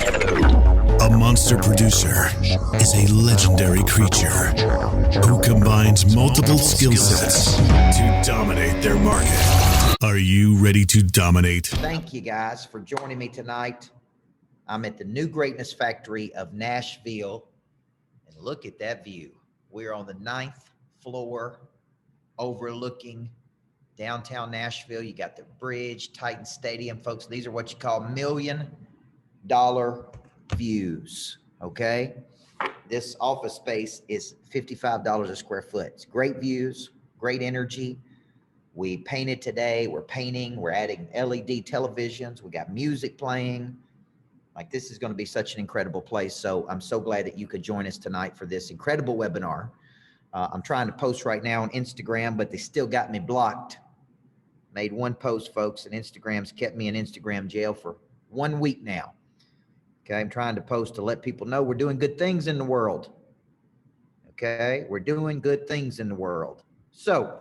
A monster producer is a legendary creature who combines multiple skill sets to dominate their market. Are you ready to dominate? Thank you guys for joining me tonight. I'm at the New Greatness Factory of Nashville, and look at that view. We're on the 9th floor overlooking downtown Nashville. You got the bridge, Titan Stadium, folks. These are what you call $1 million views, okay? This office space is $55 a square foot. It's great views, great energy. We painted today. We're painting. We're adding LED televisions. We got music playing. Like, this is going to be such an incredible place. So I'm so glad that you could join us tonight for this incredible webinar. I'm trying to post right now on Instagram, but they still got me blocked. Made one post, folks, and Instagram's kept me in Instagram jail for 1 week now. Okay, I'm trying to post to let people know we're doing good things in the world. Okay, we're doing good things in the world. So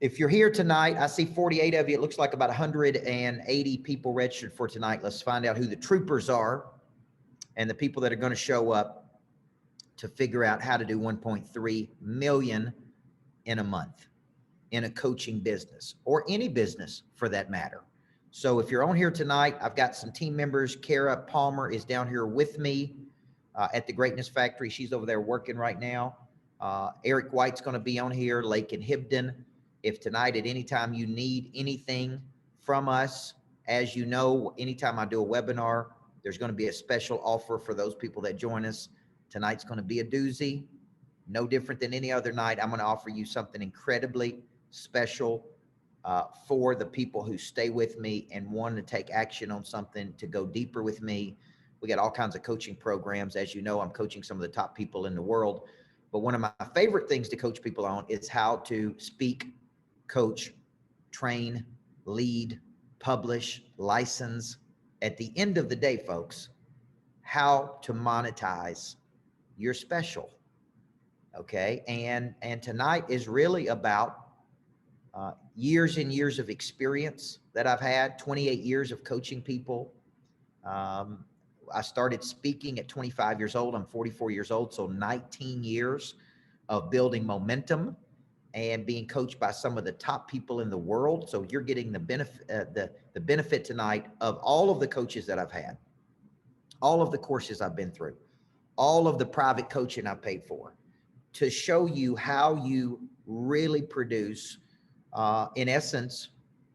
if you're here tonight, I see 48 of you. It looks like about 180 people registered for tonight. Let's find out who the troopers are and the people that are going to show up to figure out how to do 1.3 million in a month in a coaching business, or any business for that matter. So if you're on here tonight, I've got some team members. Kara Palmer is down here with me at the Greatness Factory. She's over there working right now. Eric White's going to be on here, Lake and Hibden. If tonight at any time you need anything from us, as you know, anytime I do a webinar, there's going to be a special offer for those people that join us. Tonight's going to be a doozy, no different than any other night. I'm going to offer you something incredibly special for the people who stay with me and want to take action on something, to go deeper with me. We got all kinds of coaching programs. As you know, I'm coaching some of the top people in the world. But one of my favorite things to coach people on is how to speak, coach, train, lead, publish, license. At the end of the day, folks, how to monetize your special. Okay, and tonight is really about years and years of experience that I've had, 28 years of coaching people. I started speaking at 25 years old. I'm 44 years old, so 19 years of building momentum and being coached by some of the top people in the world. So you're getting the benefit, the benefit tonight of all of the coaches that I've had, all of the courses I've been through, all of the private coaching I've paid for, to show you how you really produce, in essence,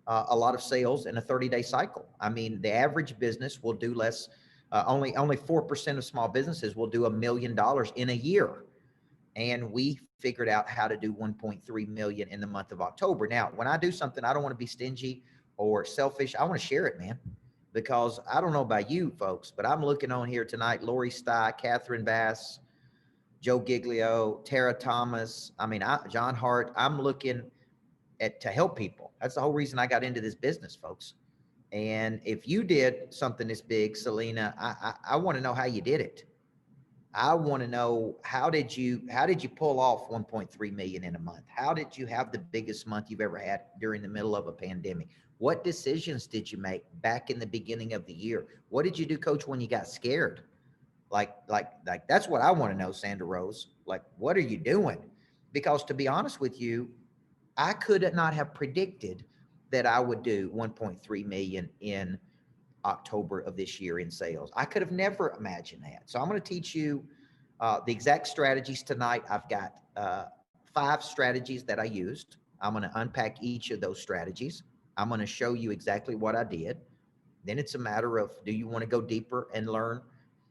a lot of sales in a 30-day cycle. I mean, the average business will do less. Only 4% of small businesses will do $1 million in a year. And we figured out how to do 1.3 million in the month of October. Now, when I do something, I don't want to be stingy or selfish. I want to share it, man, because I don't know about you folks, but I'm looking on here tonight, Lori Stye, Catherine Bass, Joe Giglio, Tara Thomas. I mean, John Hart. I'm looking to help people. That's the whole reason I got into this business, folks. And if you did something this big, Selena, I want to know how you did it. I want to know, how did you pull off 1.3 million in a month? How did you have the biggest month you've ever had during the middle of a pandemic? What decisions did you make back in the beginning of the year? What did you do, Coach, when you got scared? Like that's what I want to know, Sandra Rose. Like, what are you doing? Because to be honest with you, I could not have predicted that I would do 1.3 million in October of this year in sales. I could have never imagined that. So I'm going to teach you the exact strategies tonight. I've got 5 strategies that I used. I'm going to unpack each of those strategies. I'm going to show you exactly what I did. Then it's a matter of, do you want to go deeper and learn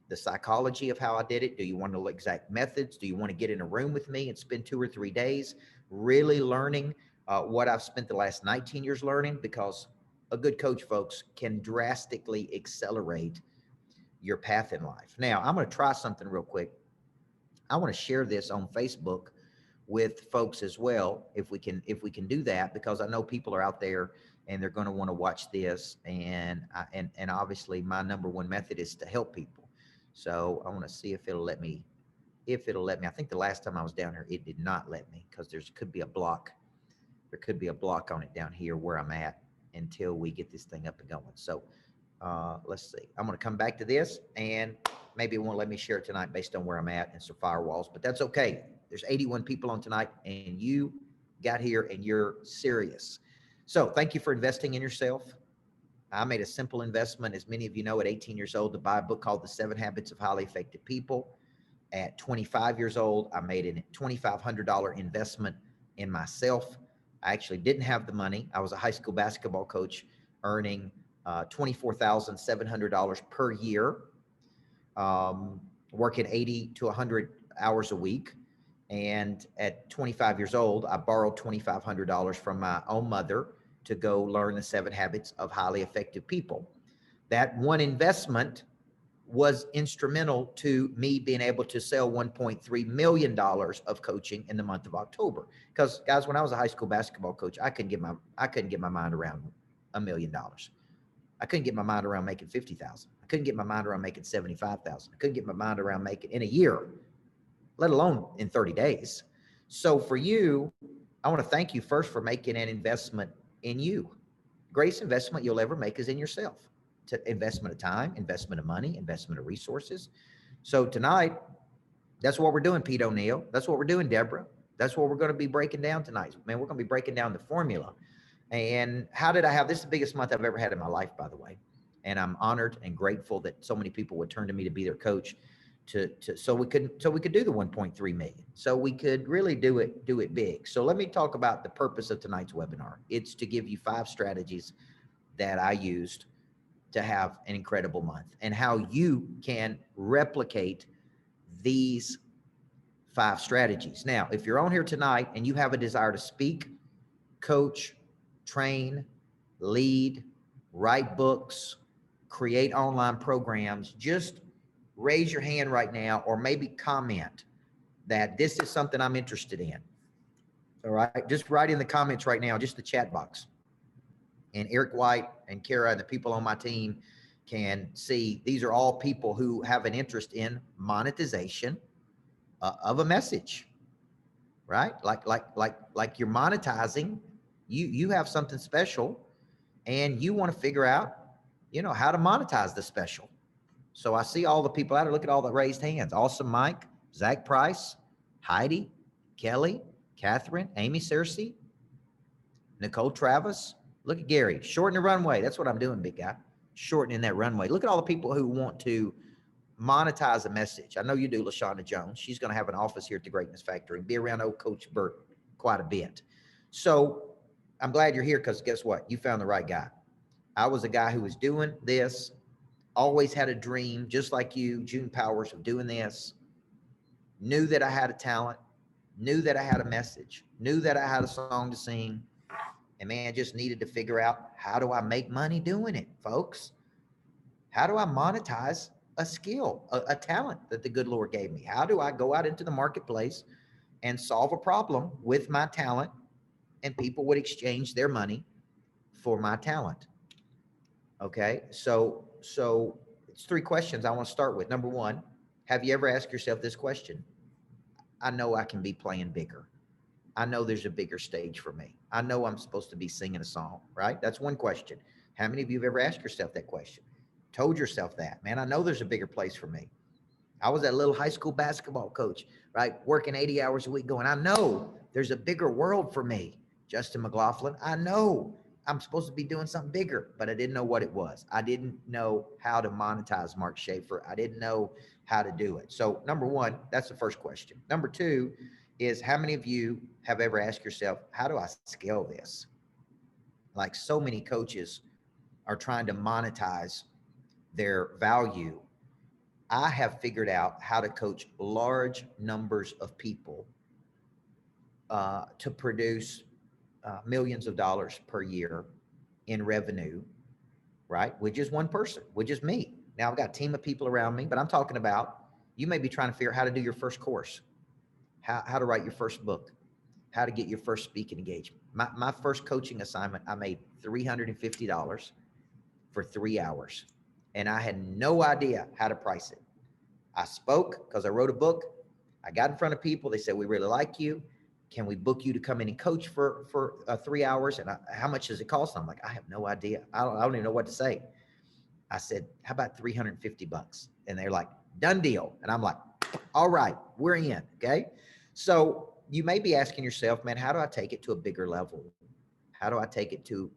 the psychology of how I did it? Do you want to know exact methods? Do you want to get in a room with me and spend 2 or 3 days really learning what I've spent the last 19 years learning? Because a good coach, folks, can drastically accelerate your path in life. Now, I'm going to try something real quick. I want to share this on Facebook with folks as well, if we can do that, because I know people are out there and they're going to want to watch this. And obviously my number one method is to help people. So I want to see if it'll let me. I think the last time I was down here, it did not let me, because there could be a block. There could be a block on it down here where I'm at until we get this thing up and going. So Let's see. I'm going to come back to this, and maybe it won't let me share it tonight based on where I'm at and some firewalls, but that's okay. There's 81 people on tonight, and you got here and you're serious. So thank you for investing in yourself. I made a simple investment, as many of you know, at 18 years old to buy a book called The 7 Habits of Highly Effective People. At 25 years old, I made a $2,500 investment in myself. I actually didn't have the money. I was a high school basketball coach earning $24,700 per year, working 80 to 100 hours a week. And at 25 years old, I borrowed $2,500 from my own mother to go learn the 7 habits of highly effective people. That one investment was instrumental to me being able to sell $1.3 million of coaching in the month of October. Because guys, when I was a high school basketball coach, I couldn't get my mind around $1 million. I couldn't get my mind around making 50,000. I couldn't get my mind around making 75,000. I couldn't get my mind around making in a year, let alone in 30 days. So for you, I want to thank you first for making an investment in you. Greatest investment you'll ever make is in yourself. To investment of time, investment of money, investment of resources. So tonight, that's what we're doing, Pete O'Neill. That's what we're doing, Deborah. That's what we're going to be breaking down tonight. Man, we're going to be breaking down the formula. And how did I have this? Is the biggest month I've ever had in my life, by the way. And I'm honored and grateful that so many people would turn to me to be their coach so we could do the 1.3 million. So we could really do it big. So let me talk about the purpose of tonight's webinar. It's to give you 5 strategies that I used to have an incredible month and how you can replicate these 5 strategies. Now, if you're on here tonight and you have a desire to speak, coach, train, lead, write books, create online programs, just raise your hand right now, or maybe comment that this is something I'm interested in. All right. Just write in the comments right now, just the chat box. And Eric White and Kara and the people on my team can see these are all people who have an interest in monetization of a message, right? Like you're monetizing, you have something special and you want to figure out, how to monetize the special. So I see all the people out there. Look at all the raised hands. Awesome Mike, Zach Price, Heidi, Kelly, Catherine, Amy Cersei, Nicole Travis. Look at Gary. Shorten the runway. That's what I'm doing, big guy. Shortening that runway. Look at all the people who want to monetize a message. I know you do, LaShonda Jones. She's going to have an office here at the Greatness Factory and be around old Coach Burt quite a bit. So I'm glad you're here because guess what? You found the right guy. I was a guy who was doing this, always had a dream, just like you, June Powers, of doing this. Knew that I had a talent, knew that I had a message, knew that I had a song to sing, and man, just needed to figure out, how do I make money doing it, folks? How do I monetize a skill, a talent that the good Lord gave me? How do I go out into the marketplace and solve a problem with my talent, and people would exchange their money for my talent? Okay, so it's 3 questions I want to start with. Number 1, have you ever asked yourself this question? I know I can be playing bigger. I know there's a bigger stage for me. I know I'm supposed to be singing a song, right? That's one question. How many of you have ever asked yourself that question? Told yourself that, man, I know there's a bigger place for me. I was that little high school basketball coach, right? Working 80 hours a week going, I know there's a bigger world for me. Justin McLaughlin, I know I'm supposed to be doing something bigger, but I didn't know what it was. I didn't know how to monetize Mark Schaefer. I didn't know how to do it. So number 1, that's the first question. Number 2 is, how many of you have ever asked yourself, how do I scale this? Like so many coaches are trying to monetize their value. I have figured out how to coach large numbers of people to produce millions of dollars per year in revenue, right? With just one person, with just me. Now I've got a team of people around me, but I'm talking about, you may be trying to figure out how to do your first course, how to write your first book, how to get your first speaking engagement. My first coaching assignment, I made $350 for 3 hours, and I had no idea how to price it. I spoke because I wrote a book. I got in front of people. They said, we really like you. Can we book you to come in and coach for 3 hours? And how much does it cost? And I'm like, I have no idea. I don't even know what to say. I said, how about 350 bucks? And they're like, done deal. And I'm like, all right, we're in. Okay. So you may be asking yourself, man, how do I take it to a bigger level? How do I take it to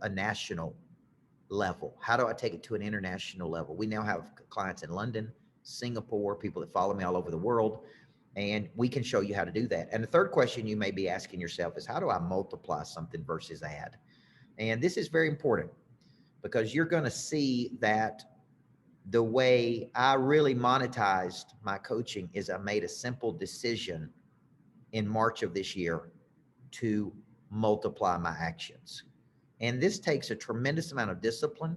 a national level? How do I take it to an international level? We now have clients in London, Singapore, people that follow me all over the world, and we can show you how to do that. And the third question you may be asking yourself is, how do I multiply something versus add? And this is very important because you're going to see that the way I really monetized my coaching is I made a simple decision in March of this year to multiply my actions. And this takes a tremendous amount of discipline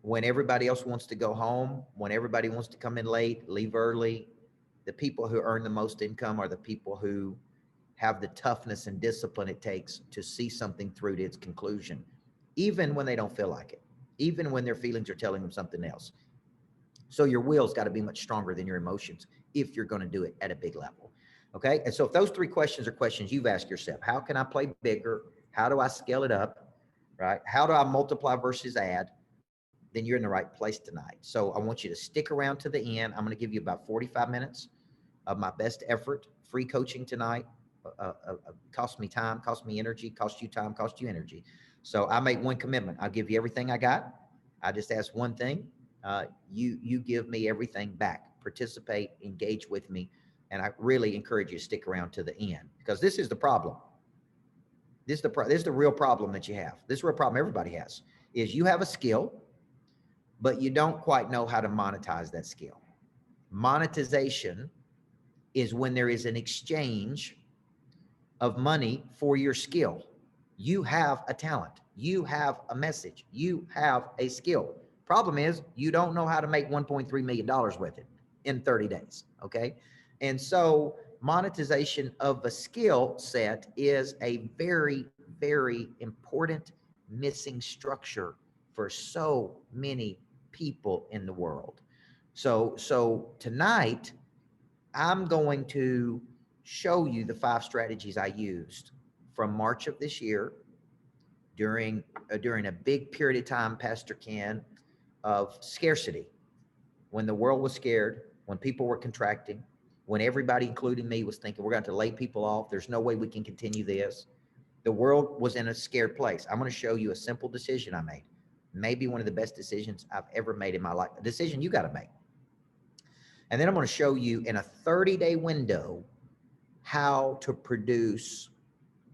when everybody else wants to go home, when everybody wants to come in late, leave early. The people who earn the most income are the people who have the toughness and discipline it takes to see something through to its conclusion, even when they don't feel like it, even when their feelings are telling them something else. So your will's got to be much stronger than your emotions if you're going to do it at a big level. Okay. And so if those three questions are questions you've asked yourself, how can I play bigger? How do I scale it up? Right? How do I multiply versus add? Then you're in the right place tonight. So I want you to stick around to the end. I'm going to give you about 45 minutes of my best effort, free coaching tonight. Cost me time, cost me energy, cost you time, cost you energy. So I make one commitment. I'll give you everything I got. I just ask one thing. You give me everything back. Participate, engage with me. And I really encourage you to stick around to the end, because this is the problem. This is the real problem that you have. This is the real problem everybody has, is you have a skill, but you don't quite know how to monetize that skill. Monetization is when there is an exchange of money for your skill. You have a talent. You have a message. You have a skill. Problem is, you don't know how to make $1.3 million with it in 30 days. Okay. And so monetization of a skill set is a very, very important missing structure for so many people in the world. So tonight, I'm going to show you the 5 strategies I used from March of this year during a big period of time, Pastor Ken, of scarcity, when the world was scared, when people were contracting, when everybody, including me, was thinking we're going to lay people off. There's no way we can continue this. The world was in a scared place. I'm going to show you a simple decision I made. Maybe one of the best decisions I've ever made in my life. A decision you got to make. And then I'm going to show you in a 30-day window how to produce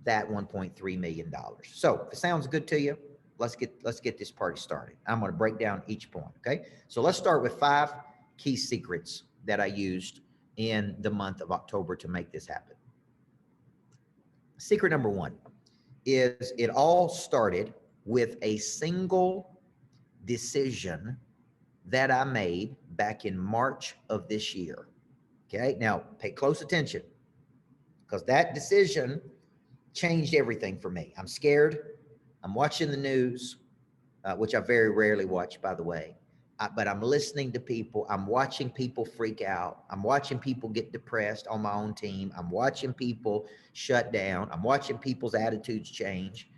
that $1.3 million. So if it sounds good to you, let's get this party started. I'm going to break down each point. Okay. So let's start with 5 key secrets that I used in the month of October to make this happen. Secret number 1 is it all started with a single decision that I made back in March of this year. Okay. Now pay close attention, because that decision changed everything for me. I'm scared. I'm watching the news, which I very rarely watch, by the way. But I'm listening to people. I'm watching people freak out. I'm watching people get depressed on my own team. I'm watching people shut down. I'm watching people's attitudes change.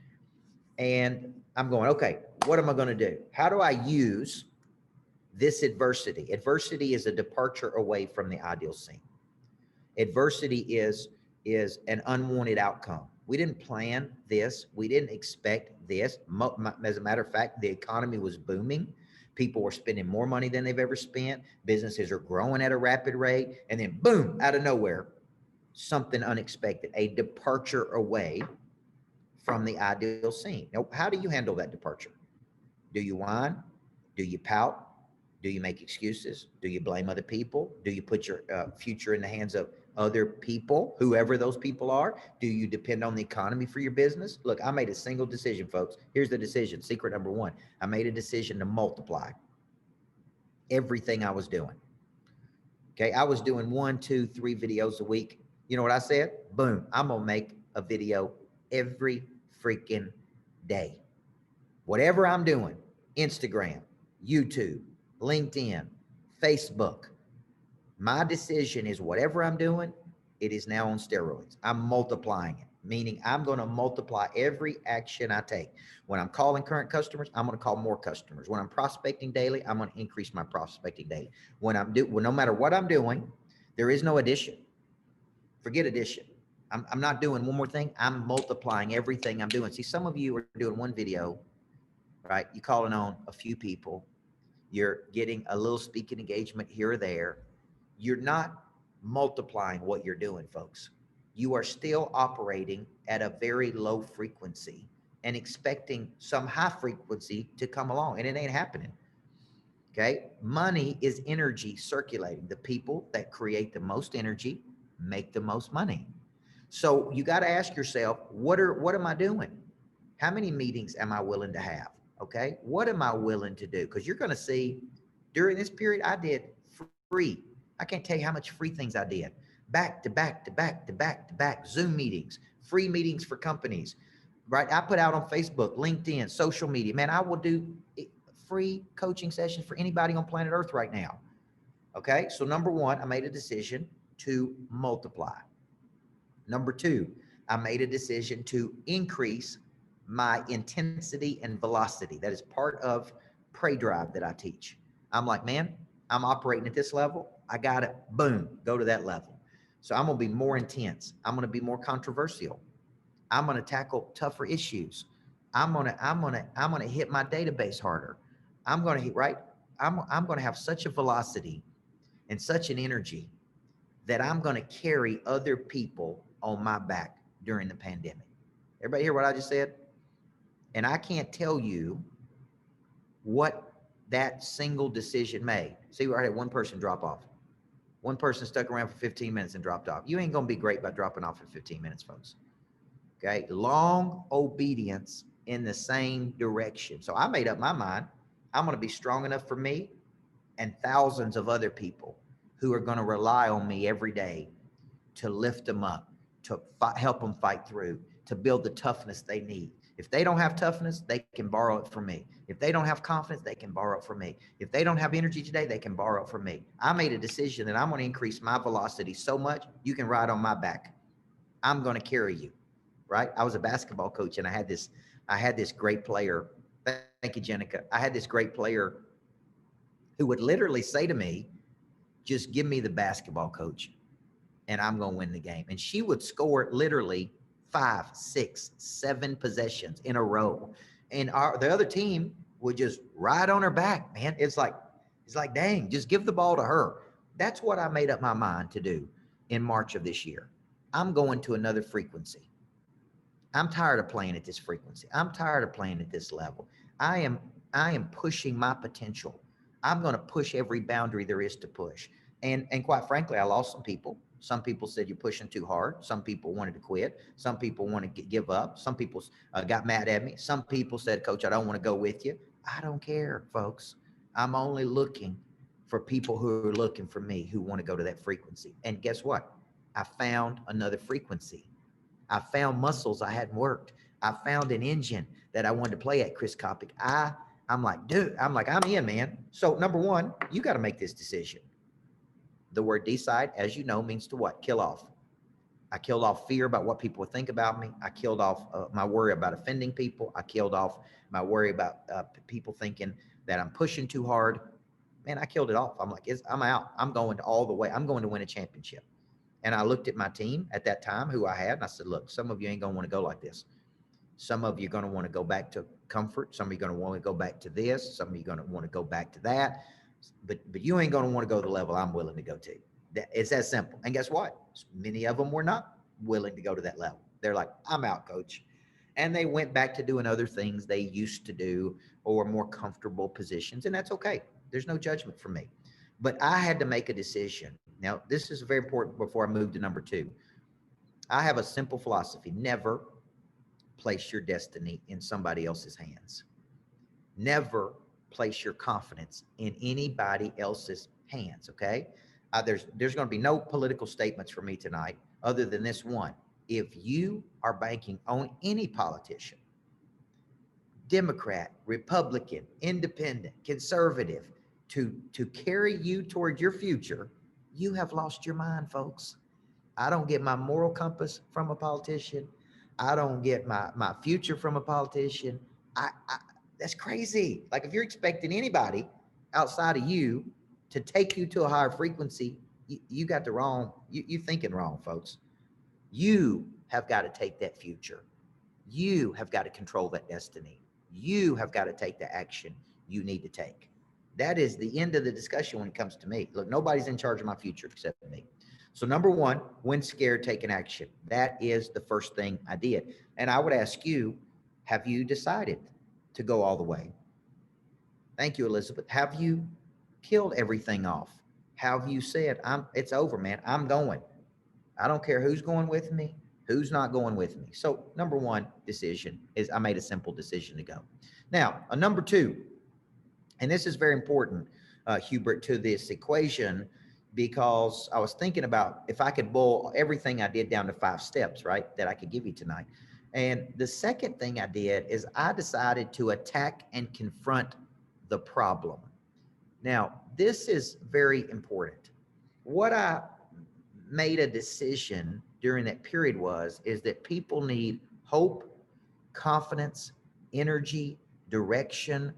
And I'm going, okay, what am I going to do? How do I use this adversity? Adversity is a departure away from the ideal scene. Adversity is an unwanted outcome. We didn't plan this. We didn't expect this. As a matter of fact, the economy was booming. People were spending more money than they've ever spent. Businesses are growing at a rapid rate. And then boom, out of nowhere, something unexpected, a departure away from the ideal scene. Now, how do you handle that departure? Do you whine? Do you pout? Do you make excuses? Do you blame other people? Do you put your future in the hands of other people, whoever those people are? Do you depend on the economy for your business? Look, I made a single decision, folks. Here's the decision. Secret number 1. I made a decision to multiply everything I was doing. Okay. I was doing 1, 2, 3 videos a week. You know what I said? Boom. I'm going to make a video every freaking day. Whatever I'm doing, Instagram, YouTube, LinkedIn, Facebook. My decision is whatever I'm doing, it is now on steroids. I'm multiplying it. meaning I'm going to multiply every action I take. When I'm calling current customers, I'm going to call more customers. When I'm prospecting daily, I'm going to increase my prospecting daily. When no matter what I'm doing, there is no addition. Forget addition. I'm not doing one more thing. I'm multiplying everything I'm doing. See, some of you are doing one video, right? You're calling on a few people. You're getting a little speaking engagement here or there. You're not multiplying what you're doing, folks. You are still operating at a very low frequency and expecting some high frequency to come along, and it ain't happening. Okay. Money is energy circulating. The people that create the most energy make the most money. So you got to ask yourself, what am I doing? How many meetings am I willing to have? Okay. What am I willing to do? Because you're going to see during this period, I did free. I can't tell you how much free things I did. Back to back to back to back to back Zoom meetings, free meetings for companies, right? I put out on Facebook, LinkedIn, social media. Man, I will do free coaching sessions for anybody on planet Earth right now. Okay. So number one, I made a decision to multiply. Number two, I made a decision to increase my intensity and velocity. That is part of Pray Drive that I teach. I'm like, man, I'm operating at this level. I got it. Boom, go to that level. So I'm going to be more intense. I'm going to be more controversial. I'm going to tackle tougher issues. I'm going to hit my database harder. I'm going to hit, right? I'm going to have such a velocity and such an energy that I'm going to carry other people on my back during the pandemic. Everybody hear what I just said? And I can't tell you what that single decision made. See, I had one person drop off. One person stuck around for 15 minutes and dropped off. You ain't going to be great by dropping off for 15 minutes, folks. Okay. Long obedience in the same direction. So I made up my mind. I'm going to be strong enough for me and thousands of other people who are going to rely on me every day to lift them up, to help them fight through, to build the toughness they need. If they don't have toughness, they can borrow it from me. If they don't have confidence, they can borrow it from me. If they don't have energy today, they can borrow it from me. I made a decision that I'm going to increase my velocity so much you can ride on my back. I'm going to carry you, right? I was a basketball coach and I had this great player. Thank you, Jenica. I had this great player who would literally say to me, just give me the basketball, coach, and I'm going to win the game. And she would score literally 5, 6, 7 possessions in a row. And the other team would just ride on her back, man. It's like, dang, just give the ball to her. That's what I made up my mind to do in March of this year. I'm going to another frequency. I'm tired of playing at this frequency. I'm tired of playing at this level. I am pushing my potential. I'm going to push every boundary there is to push. And quite frankly, I lost some people. Some people said you're pushing too hard. Some people wanted to quit. Some people wanted to give up. Some people got mad at me. Some people said, Coach, I don't want to go with you. I don't care, folks. I'm only looking for people who are looking for me, who want to go to that frequency. And guess what? I found another frequency. I found muscles I hadn't worked. I found an engine that I wanted to play at, Chris Kopic. I'm like, dude, I'm in, man. So number one, you got to make this decision. The word decide, as you know, means to what? Kill off. I killed off fear about what people would think about me. I killed off my worry about offending people. I killed off my worry about people thinking that I'm pushing too hard. Man, I killed it off. I'm like, I'm out. I'm going all the way. I'm going to win a championship. And I looked at my team at that time, who I had, and I said, look, some of you ain't going to want to go like this. Some of you are going to want to go back to comfort. Some of you are going to want to go back to this. Some of you are going to want to go back to that. But you ain't going to want to go to the level I'm willing to go to. It's that simple. And guess what? Many of them were not willing to go to that level. They're like, I'm out, coach. And they went back to doing other things they used to do or more comfortable positions. And that's okay. There's no judgment from me. But I had to make a decision. Now, this is very important before I move to number 2. I have a simple philosophy. Never place your destiny in somebody else's hands. Never place your confidence in anybody else's hands, okay? There's going to be no political statements for me tonight other than this one. If you are banking on any politician, Democrat, Republican, independent, conservative, to carry you toward your future, you have lost your mind, folks. I don't get my moral compass from a politician. I don't get my future from a politician. I that's crazy. Like if you're expecting anybody outside of you to take you to a higher frequency, you got the wrong, you thinking wrong, folks. You have got to take that future. You have got to control that destiny. You have got to take the action you need to take. That is the end of the discussion when it comes to me. Look, nobody's in charge of my future except me. So number one, when scared, take an action. That is the first thing I did. And I would ask you, have you decided to go all the way? Thank you, Elizabeth. Have you killed everything off? Have you said, it's over, man. I'm going. I don't care who's going with me, who's not going with me. So number one decision is I made a simple decision to go. Now, a number two, and this is very important, Hubert, to this equation, because I was thinking about if I could boil everything I did down to 5 steps, right, that I could give you tonight. And the second thing I did is I decided to attack and confront the problem. Now, this is very important. What I made a decision during that period is that people need hope, confidence, energy, direction.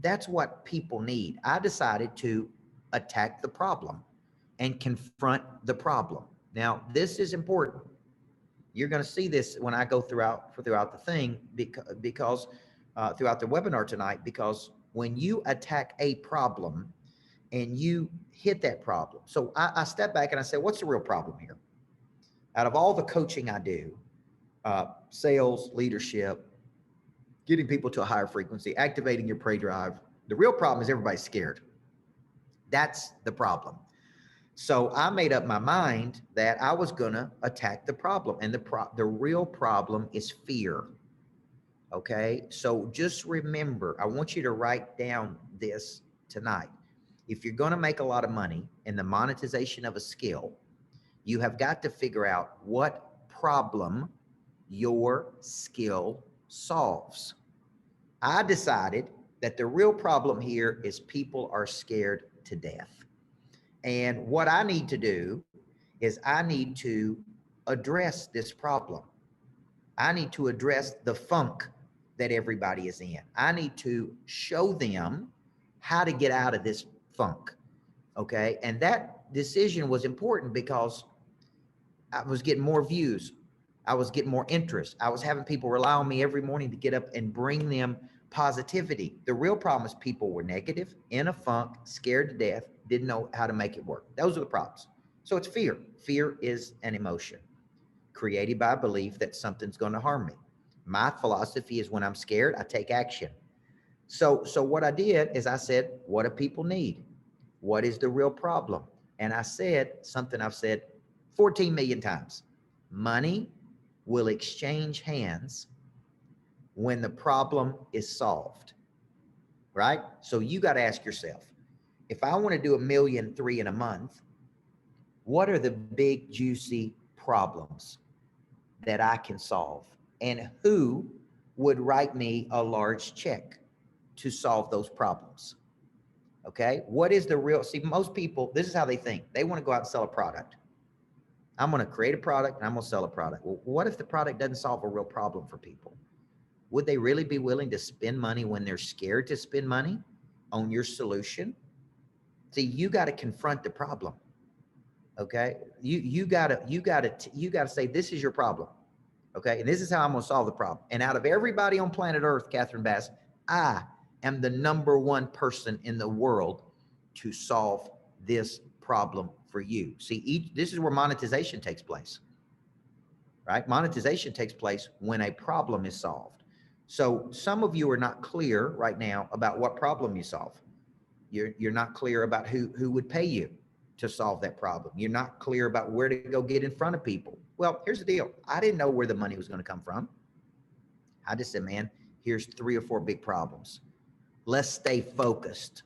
That's what people need. I decided to attack the problem and confront the problem. Now, this is important. You're going to see this when I go throughout the thing, because throughout the webinar tonight, because when you attack a problem and you hit that problem. So I step back and I say, what's the real problem here? Out of all the coaching I do, sales, leadership, getting people to a higher frequency, activating your prey drive, the real problem is everybody's scared. That's the problem. So I made up my mind that I was going to attack the problem. And the real problem is fear. Okay. So just remember, I want you to write down this tonight. If you're going to make a lot of money in the monetization of a skill, you have got to figure out what problem your skill solves. I decided that the real problem here is people are scared to death. And what I need to do is I need to address this problem. I need to address the funk that everybody is in. I need to show them how to get out of this funk. Okay. And that decision was important because I was getting more views. I was getting more interest. I was having people rely on me every morning to get up and bring them positivity. The real problem is people were negative, in a funk, scared to death, didn't know how to make it work. Those are the problems. So it's fear. Fear is an emotion created by a belief that something's going to harm me. My philosophy is when I'm scared, I take action. So what I did is I said, what do people need? What is the real problem? And I said something I've said 14 million times. Money will exchange hands when the problem is solved, right? So you got to ask yourself, if I want to do 1.3 million in a month, what are the big juicy problems that I can solve? And who would write me a large check to solve those problems? Okay. What is the real, see, most people, this is how they think. They want to go out and sell a product. I'm going to create a product and I'm going to sell a product. Well, what if the product doesn't solve a real problem for people? Would they really be willing to spend money when they're scared to spend money on your solution? See, you got to confront the problem. Okay. You gotta say, this is your problem. Okay. And this is how I'm going to solve the problem. And out of everybody on planet Earth, Catherine Bass, I am the #1 person in the world to solve this problem for you. See, this is where monetization takes place, right? Monetization takes place when a problem is solved. So some of you are not clear right now about what problem you solve. You're not clear about who would pay you to solve that problem. You're not clear about where to go get in front of people. Well, here's the deal. I didn't know where the money was going to come from. I just said, man, here's 3 or 4 big problems. Let's stay focused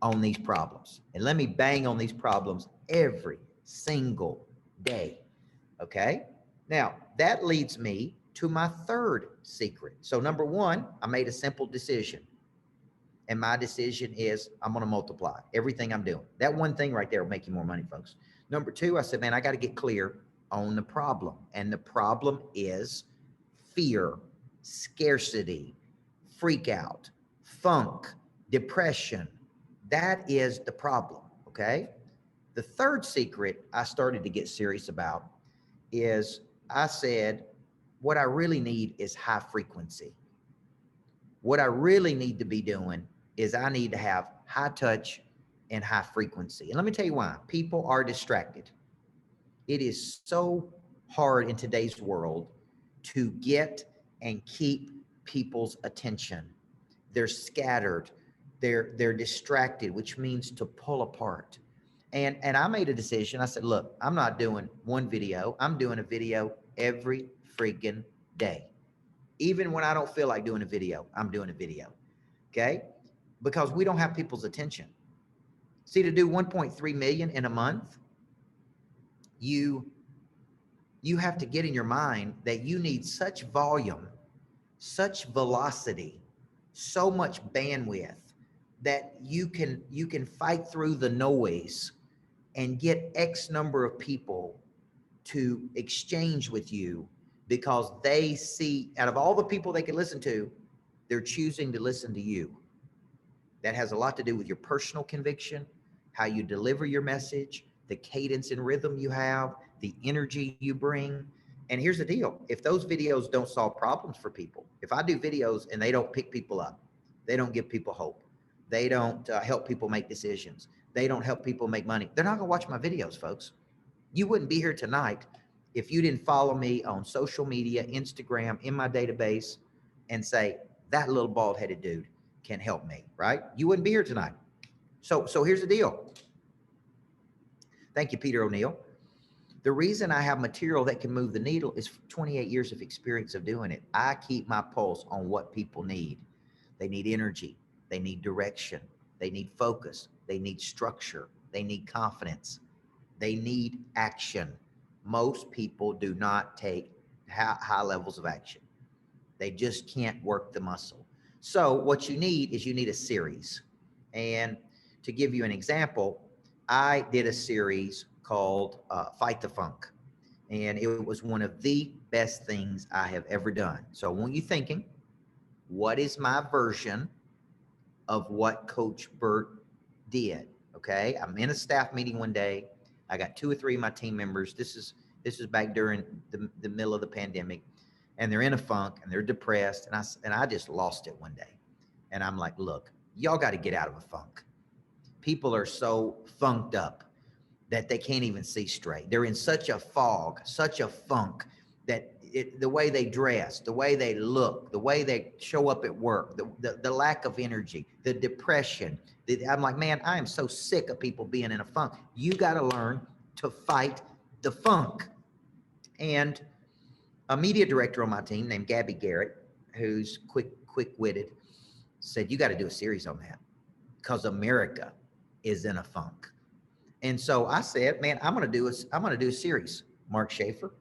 on these problems. And let me bang on these problems every single day. Okay. Now that leads me to my third secret. So number 1, I made a simple decision. And my decision is I'm going to multiply everything I'm doing. That one thing right there will make you more money, folks. Number 2, I said, man, I got to get clear on the problem. And the problem is fear, scarcity, freak out, funk, depression. That is the problem, okay? The third secret I started to get serious about is I said, what I really need is high frequency. What I really need to be doing is I need to have high touch and high frequency. And let me tell you why. People are distracted. It is so hard in today's world to get and keep people's attention. They're scattered. They're distracted, which means to pull apart. And I made a decision. I said, look, I'm not doing one video. I'm doing a video every freaking day. Even when I don't feel like doing a video, I'm doing a video. Okay? Because we don't have people's attention. See, to do 1.3 million in a month, you have to get in your mind that you need such volume, such velocity, so much bandwidth that you can fight through the noise and get X number of people to exchange with you, because they see, out of all the people they can listen to, they're choosing to listen to you. That has a lot to do with your personal conviction, how you deliver your message, the cadence and rhythm you have, the energy you bring. And here's the deal. If those videos don't solve problems for people, if I do videos and they don't pick people up, they don't give people hope, they don't help people make decisions, they don't help people make money, they're not gonna watch my videos, folks. You wouldn't be here tonight if you didn't follow me on social media, Instagram, in my database, and say, that little bald-headed dude can help me, right? You wouldn't be here tonight. So here's the deal. Thank you, Peter O'Neill. The reason I have material that can move the needle is 28 years of experience of doing it. I keep my pulse on what people need. They need energy. They need direction. They need focus. They need structure. They need confidence. They need action. Most people do not take high levels of action. They just can't work the muscle. So what you need is you need a series. And to give you an example, I did a series called Fight the Funk. And it was one of the best things I have ever done. So I want you thinking, what is my version of what Coach Burt did? Okay, I'm in a staff meeting one day. I got 2 or 3 of my team members. This is back during the middle of the pandemic, and they're in a funk and they're depressed. And I just lost it one day. And I'm like, look, y'all got to get out of a funk. People are so funked up that they can't even see straight. They're in such a fog, such a funk, that the way they dress, the way they look, the way they show up at work, the lack of energy, the depression. I'm like, man, I am so sick of people being in a funk. You got to learn to fight the funk. And a media director on my team named Gabby Garrett, who's quick-witted, said, you got to do a series on that because America is in a funk. And so I said, man, I'm going to do a series, Mark Schaefer,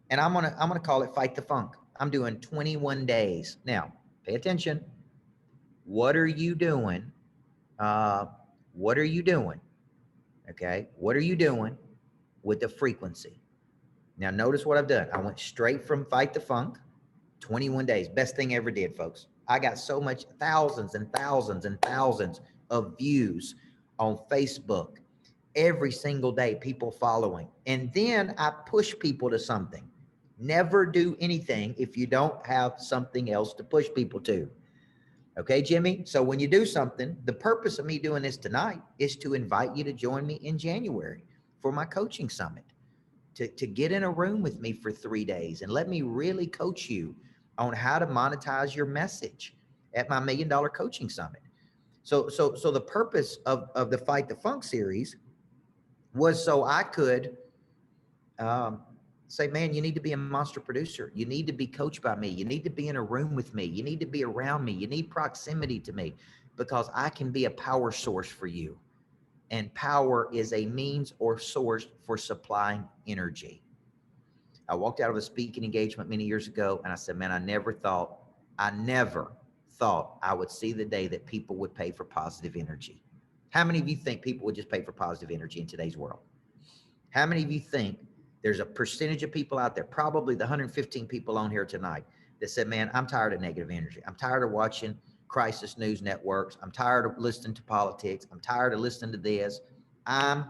and I'm going to call it Fight the Funk. I'm doing 21 days. Now, pay attention. What are you doing? What are you doing? Okay. What are you doing with the frequency? Now, notice what I've done. I went straight from Fight the Funk, 21 days. Best thing I ever did, folks. I got so much, thousands and thousands and thousands of views on Facebook every single day, people following. And then I push people to something. Never do anything if you don't have something else to push people to. Okay, Jimmy? So when you do something, the purpose of me doing this tonight is to invite you to join me in January for my coaching summit, to get in a room with me for 3 days and let me really coach you on how to monetize your message at my $1 Million Coaching Summit. So the purpose of the Fight the Funk series was so I could say, man, you need to be a monster producer. You need to be coached by me. You need to be in a room with me. You need to be around me. You need proximity to me, because I can be a power source for you. And power is a means or source for supplying energy. I walked out of a speaking engagement many years ago and I said, man, I never thought I would see the day that people would pay for positive energy. How many of you think people would just pay for positive energy in today's world? How many of you think there's a percentage of people out there, probably the 115 people on here tonight, that said, man, I'm tired of negative energy. I'm tired of watching crisis news networks. I'm tired of listening to politics. I'm tired of listening to this. I'm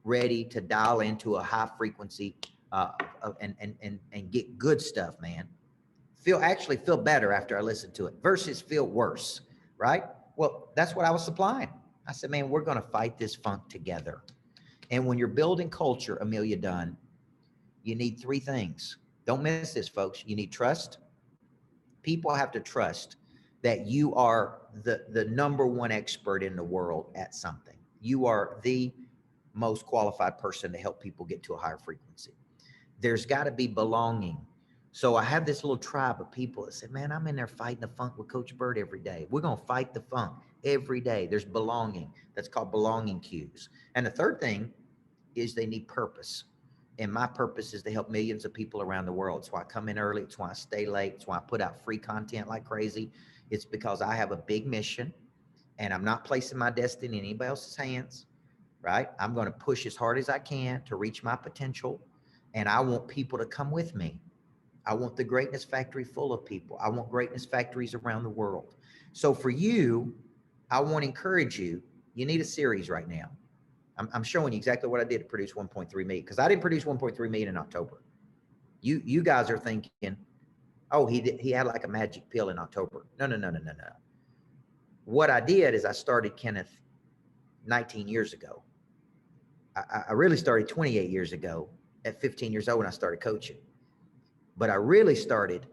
ready to dial into a high frequency and get good stuff, man. Actually feel better after I listen to it versus feel worse, right? Well, that's what I was supplying. I said, man, we're going to fight this funk together. And when you're building culture, Amelia Dunn, you need three things. Don't miss this, folks. You need trust. People have to trust that you are the number one expert in the world at something. You are the most qualified person to help people get to a higher frequency. There's got to be belonging. So I have this little tribe of people that say, man, I'm in there fighting the funk with Coach Bird every day. We're going to fight the funk every day. There's belonging. That's called belonging cues. And the third thing is they need purpose. And my purpose is to help millions of people around the world. It's why I come in early. It's why I stay late. It's why I put out free content like crazy. It's because I have a big mission and I'm not placing my destiny in anybody else's hands, right? I'm going to push as hard as I can to reach my potential. And I want people to come with me. I want the greatness factory full of people. I want greatness factories around the world. So for you, I want to encourage you, you need a series right now. I'm showing you exactly what I did to produce 1.3 million, because I didn't produce 1.3 million in October. You guys are thinking, oh, he had like a magic pill in October. No. What I did is I started Kenneth 19 years ago. I really started 28 years ago at 15 years old when I started coaching. But I really started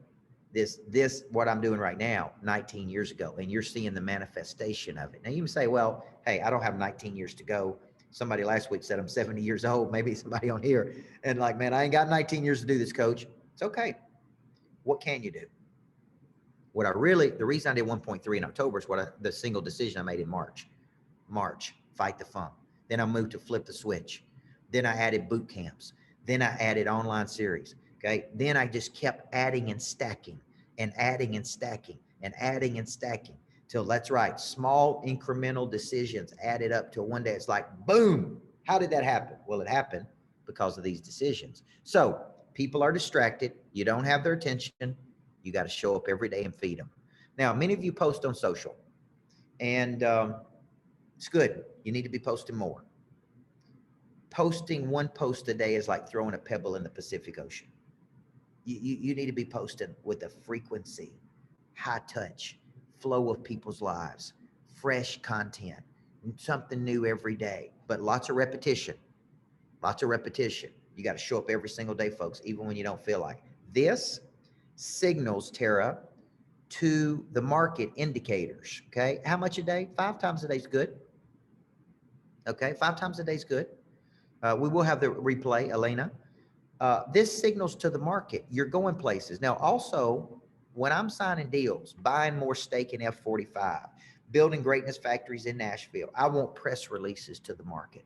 this what I'm doing right now 19 years ago, and you're seeing the manifestation of it. Now you can say, well, hey, I don't have 19 years to go. Somebody last week said I'm 70 years old, maybe somebody on here, and like, man, I ain't got 19 years to do this, coach. It's okay. What can you do? The reason I did 1.3 in October is the single decision I made in March, fight the funk. Then I moved to flip the switch. Then I added boot camps. Then I added online series. Okay. Then I just kept adding and stacking and adding and stacking and adding and stacking till, that's right, small incremental decisions added up till one day it's like, boom. How did that happen? Well, it happened because of these decisions. So people are distracted. You don't have their attention. You got to show up every day and feed them. Now, many of you post on social, and it's good. You need to be posting more. Posting one post a day is like throwing a pebble in the Pacific Ocean. You need to be posting with a frequency, high touch, flow of people's lives, fresh content, something new every day, but lots of repetition. You got to show up every single day, folks, even when you don't feel like it. This signals, Tara, to the market indicators. Okay. How much a day? 5 times a day is good. Okay. 5 times a day is good. We will have the replay, Elena. This signals to the market. You're going places. Now, also, when I'm signing deals, buying more stake in F45, building greatness factories in Nashville, I want press releases to the market.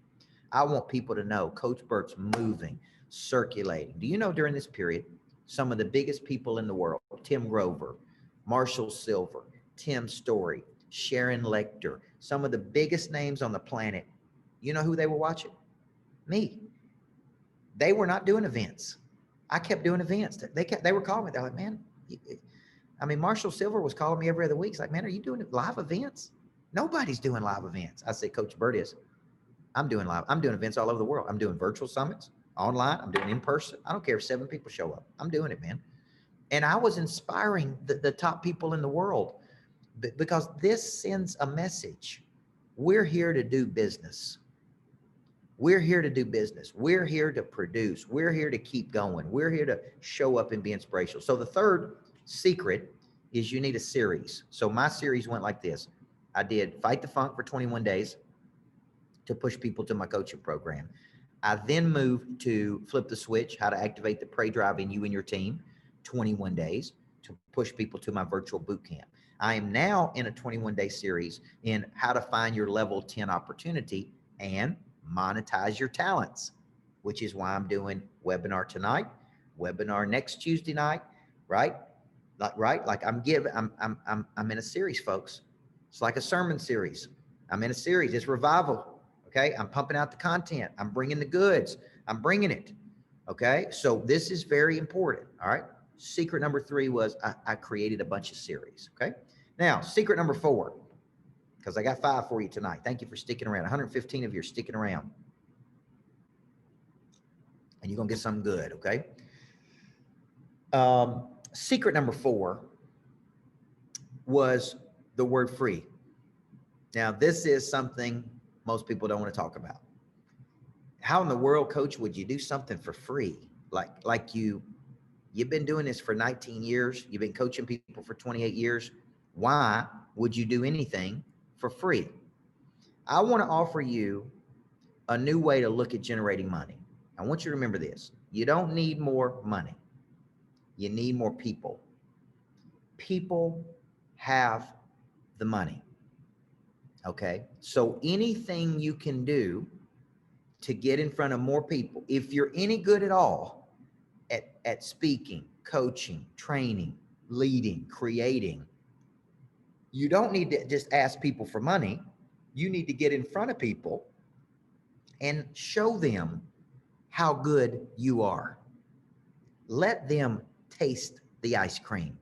I want people to know Coach Bert's moving, circulating. Do you know during this period, some of the biggest people in the world, Tim Grover, Marshall Silver, Tim Story, Sharon Lecter, some of the biggest names on the planet, you know who they were watching? Me. They were not doing events. I kept doing events. They were calling me. They're like, man, Marshall Silver was calling me every other week. He's like, man, are you doing live events? Nobody's doing live events. I said, Coach Bert is. I'm doing events all over the world. I'm doing virtual summits, online. I'm doing in person. I don't care if 7 people show up. I'm doing it, man. And I was inspiring the top people in the world because this sends a message. We're here to do business. We're here to do business. We're here to produce. We're here to keep going. We're here to show up and be inspirational. So the third secret is you need a series. So my series went like this. I did Fight the Funk for 21 days to push people to my coaching program. I then moved to Flip the Switch, how to activate the prey drive in you and your team, 21 days to push people to my virtual boot camp. I am now in a 21-day series in how to find your level 10 opportunity and monetize your talents, which is why I'm doing webinar tonight, webinar next Tuesday night, right? Like I'm in a series, folks. It's like a sermon series. I'm in a series. It's revival. Okay. I'm pumping out the content. I'm bringing the goods. I'm bringing it. Okay. So this is very important. All right. Secret number 3 was I created a bunch of series. Okay. Now, secret number 4, because I got 5 for you tonight. Thank you for sticking around. 115 of you are sticking around. And you're going to get something good. Okay. Secret number 4 was the word free. Now, this is something most people don't want to talk about. How in the world, coach, would you do something for free? Like you've been doing this for 19 years. You've been coaching people for 28 years. Why would you do anything for free? I want to offer you a new way to look at generating money. I want you to remember this. You don't need more money. You need more people. People have the money. Okay. So anything you can do to get in front of more people, if you're any good at all at speaking, coaching, training, leading, creating, you don't need to just ask people for money. You need to get in front of people and show them how good you are. Let them taste the ice cream.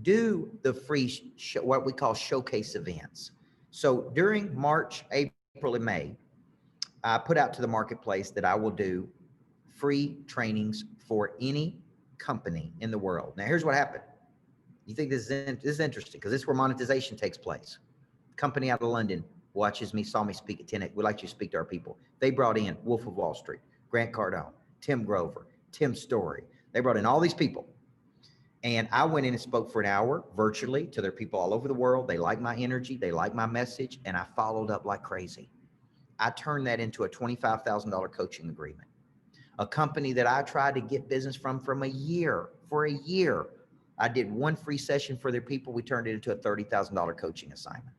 Do the free what we call showcase events. So during March, April, and May, I put out to the marketplace that I will do free trainings for any company in the world. Now, here's what happened. You think this is interesting because this is where monetization takes place. Company out of London watches me, saw me speak at 10X. We'd like you to speak to our people. They brought in Wolf of Wall Street, Grant Cardone, Tim Grover, Tim Story. They brought in all these people. And I went in and spoke for an hour virtually to their people all over the world. They like my energy. They like my message. And I followed up like crazy. I turned that into a $25,000 coaching agreement. A company that I tried to get business from a year, for a year. I did one free session for their people. We turned it into a $30,000 coaching assignment.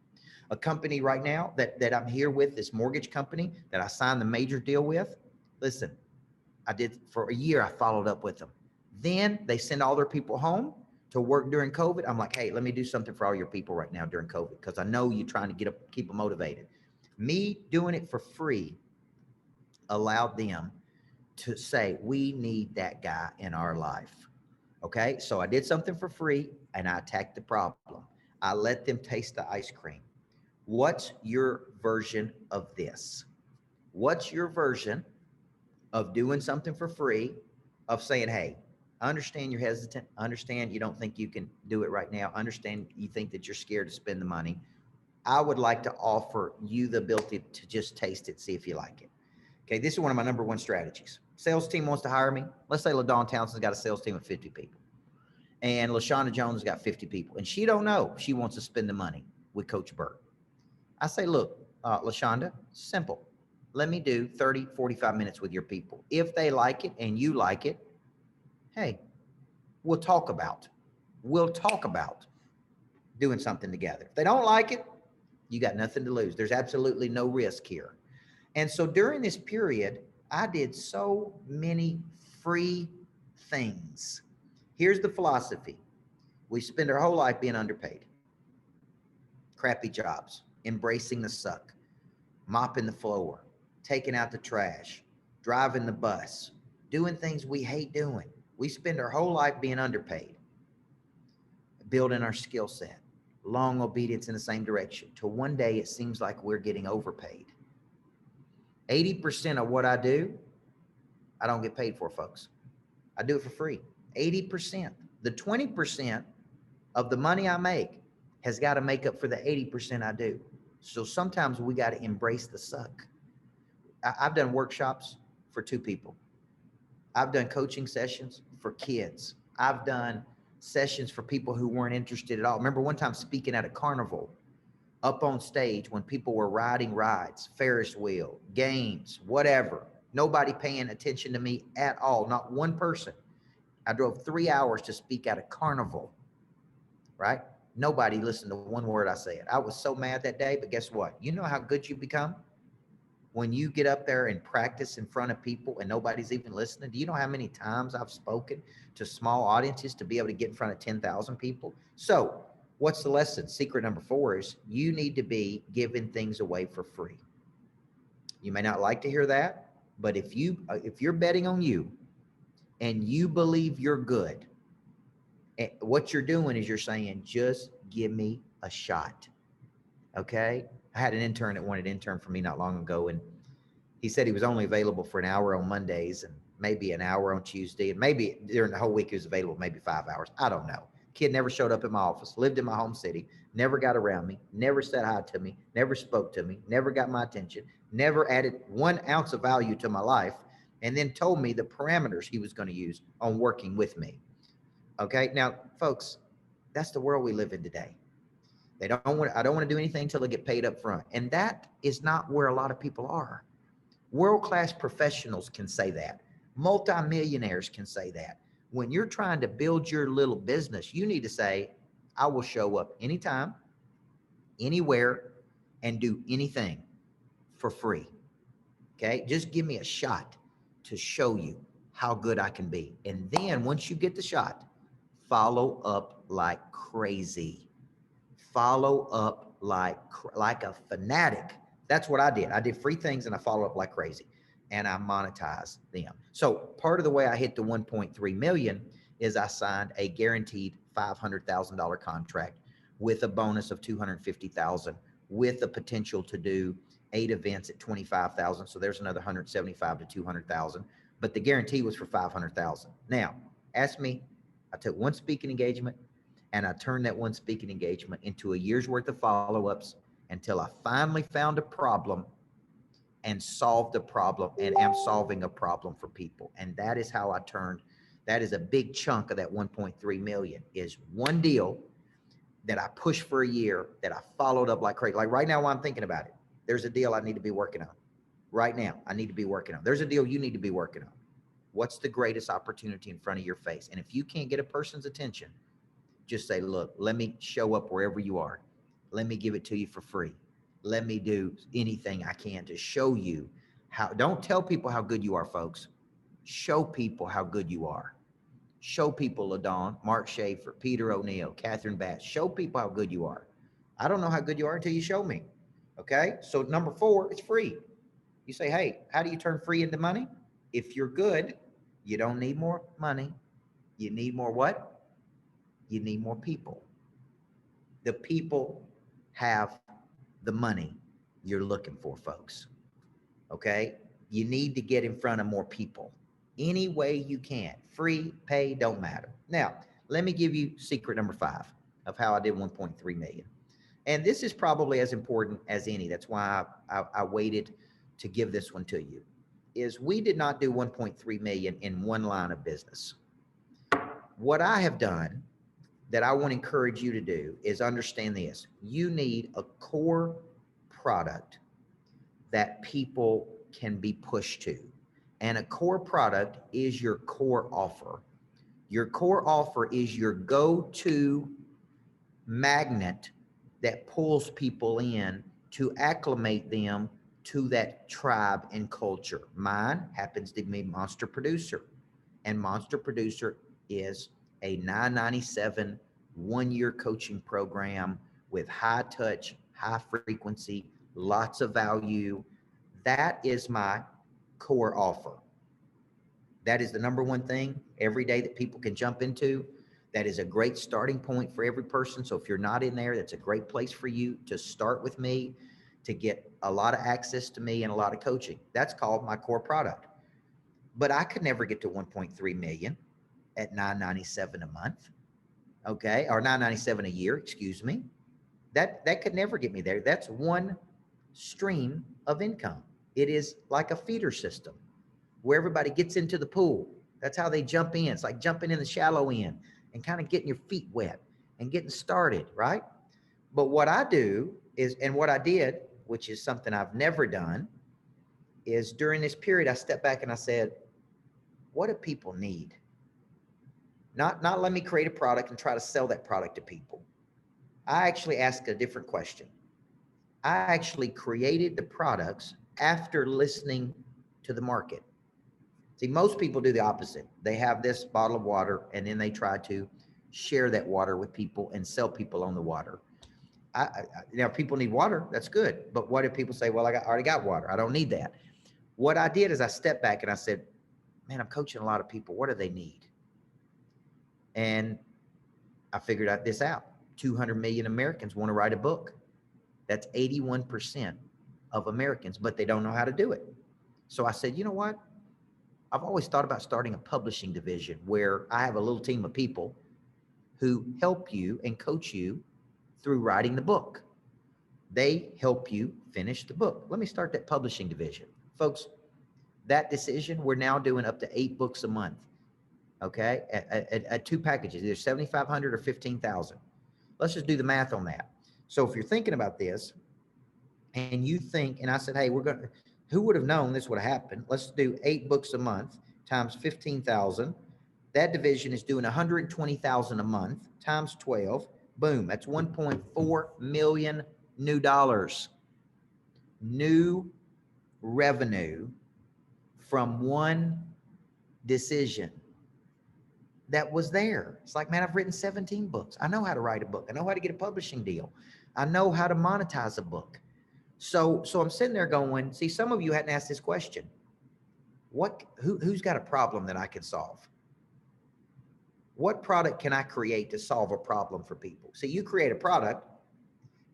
A company right now that I'm here with, this mortgage company that I signed the major deal with. Listen, I did for a year. I followed up with them. Then they send all their people home to work during COVID. I'm like, hey, let me do something for all your people right now during COVID because I know you're trying to keep them motivated. Me doing it for free allowed them to say, we need that guy in our life. Okay, so I did something for free and I attacked the problem. I let them taste the ice cream. What's your version of this? What's your version of doing something for free, of saying, hey, I understand you're hesitant. I understand you don't think you can do it right now. I understand you think that you're scared to spend the money. I would like to offer you the ability to just taste it, see if you like it. Okay, this is one of my number 1 strategies. Sales team wants to hire me. Let's say LaDawn Townsend's got a sales team of 50 people. And LaShonda Jones has got 50 people. And she don't know she wants to spend the money with Coach Burt. I say, look, LaShonda, simple. Let me do 30, 45 minutes with your people. If they like it and you like it, hey, we'll talk about doing something together. If they don't like it, you got nothing to lose. There's absolutely no risk here. And so during this period, I did so many free things. Here's the philosophy. We spend our whole life being underpaid. Crappy jobs, embracing the suck, mopping the floor, taking out the trash, driving the bus, doing things we hate doing. We spend our whole life being underpaid, building our skill set, long obedience in the same direction, till one day it seems like we're getting overpaid. 80% of what I do, I don't get paid for, folks. I do it for free. 80%. The 20% of the money I make has got to make up for the 80% I do. So sometimes we got to embrace the suck. I've done workshops for 2 people. I've done coaching sessions for kids. I've done sessions for people who weren't interested at all. Remember one time speaking at a carnival, up on stage when people were riding rides, Ferris wheel, games, whatever. Nobody paying attention to me at all, not one person. I drove 3 hours to speak at a carnival, right? Nobody listened to one word I said. I was so mad that day, but guess what? You know how good you become when you get up there and practice in front of people and nobody's even listening. Do you know how many times I've spoken to small audiences to be able to get in front of 10,000 people? So what's the lesson? Secret number 4 is you need to be giving things away for free. You may not like to hear that, but if you're betting on you and you believe you're good, And what you're doing is you're saying, just give me a shot. Okay. I had an intern that wanted an intern for me not long ago, and he said he was only available for an hour on Mondays and maybe an hour on Tuesday, and maybe during the whole week he was available maybe 5 hours. I don't know. Kid never showed up at my office, lived in my home city, never got around me, never said hi to me, never spoke to me, never got my attention, never added 1 ounce of value to my life, and then told me the parameters he was going to use on working with me. Okay. Now, folks, that's the world we live in today. They don't want, I don't want to do anything until they get paid up front. And that is not where a lot of people are. World-class professionals can say that. Multimillionaires can say that. When you're trying to build your little business, you need to say, I will show up anytime, anywhere, and do anything for free. Okay. Just give me a shot to show you how good I can be. And then once you get the shot, follow up like crazy. Follow up like a fanatic. That's what I did. I did free things and I follow up like crazy, and I monetized them. So part of the way I hit the 1.3 million is I signed a guaranteed $500,000 contract with a bonus of 250,000, with the potential to do 8 events at 25,000. So there's another 175 to 200,000, but the guarantee was for 500,000. Now, ask me, I took one speaking engagement and I turned that one speaking engagement into a year's worth of follow-ups until I finally found a problem and solved a problem, and am solving a problem for people. And that is how I turned. That is a big chunk of that 1.3 million, is one deal that I pushed for a year, that I followed up like crazy. Like right now while I'm thinking about it, there's a deal I need to be working on. Right now, I need to be working on. There's a deal you need to be working on. What's the greatest opportunity in front of your face? And if you can't get a person's attention, just say, look, let me show up wherever you are. Let me give it to you for free. Let me do anything I can to show you how. Don't tell people how good you are, folks. Show people how good you are. Show people, LaDawn, Mark Schaefer, Peter O'Neill, Catherine Bass. Show people how good you are. I don't know how good you are until you show me. Okay. So number 4, it's free. You say, hey, how do you turn free into money? If you're good, you don't need more money. You need more what? You need more people. The people have the money you're looking for, folks. Okay. You need to get in front of more people any way you can. Free, pay, don't matter. Now, let me give you secret number 5 of how I did 1.3 million. And this is probably as important as any. That's why I waited to give this one to you. Is we did not do 1.3 million in one line of business. What I have done that I want to encourage you to do is understand this. You need a core product that people can be pushed to. And a core product is your core offer. Your core offer is your go-to magnet that pulls people in to acclimate them to that tribe and culture. Mine happens to be Monster Producer, and Monster Producer is a $997 one-year coaching program with high touch, high frequency, lots of value. That is my core offer. That is the number one thing every day that people can jump into. That is a great starting point for every person. So if you're not in there, that's a great place for you to start with me, to get a lot of access to me and a lot of coaching. That's called my core product. But I could never get to 1.3 million at $997 a month. Okay. Or $997 a year, excuse me. That could never get me there. That's one stream of income. It is like a feeder system where everybody gets into the pool. That's how they jump in. It's like jumping in the shallow end and kind of getting your feet wet and getting started, right? But what I do is, and what I did, which is something I've never done, is during this period, I stepped back and I said, what do people need? Not let me create a product and try to sell that product to people. I actually asked a different question. I actually created the products after listening to the market. See, most people do the opposite. They have this bottle of water and then they try to share that water with people and sell people on the water. Now, people need water. That's good. But what if people say, well, I already got water. I don't need that. What I did is I stepped back and I said, man, I'm coaching a lot of people. What do they need? And I figured out this out. 200 million Americans want to write a book. That's 81% of Americans, but they don't know how to do it. So I said, you know what? I've always thought about starting a publishing division where I have a little team of people who help you and coach you through writing the book. They help you finish the book. Let me start that publishing division. Folks, that decision, we're now doing up to 8 books a month. Okay, at 2 packages, either 7,500 or 15,000. Let's just do the math on that. So if you're thinking about this and you think, and I said, hey, who would have known this would have happened? Let's do 8 books a month times 15,000. That division is doing 120,000 a month times 12. Boom, that's 1.4 million new dollars. New revenue from one decision that was there. It's like, man, I've written 17 books. I know how to write a book. I know how to get a publishing deal. I know how to monetize a book. So I'm sitting there going, see, some of you hadn't asked this question. Who's got a problem that I can solve? What product can I create to solve a problem for people? See, you create a product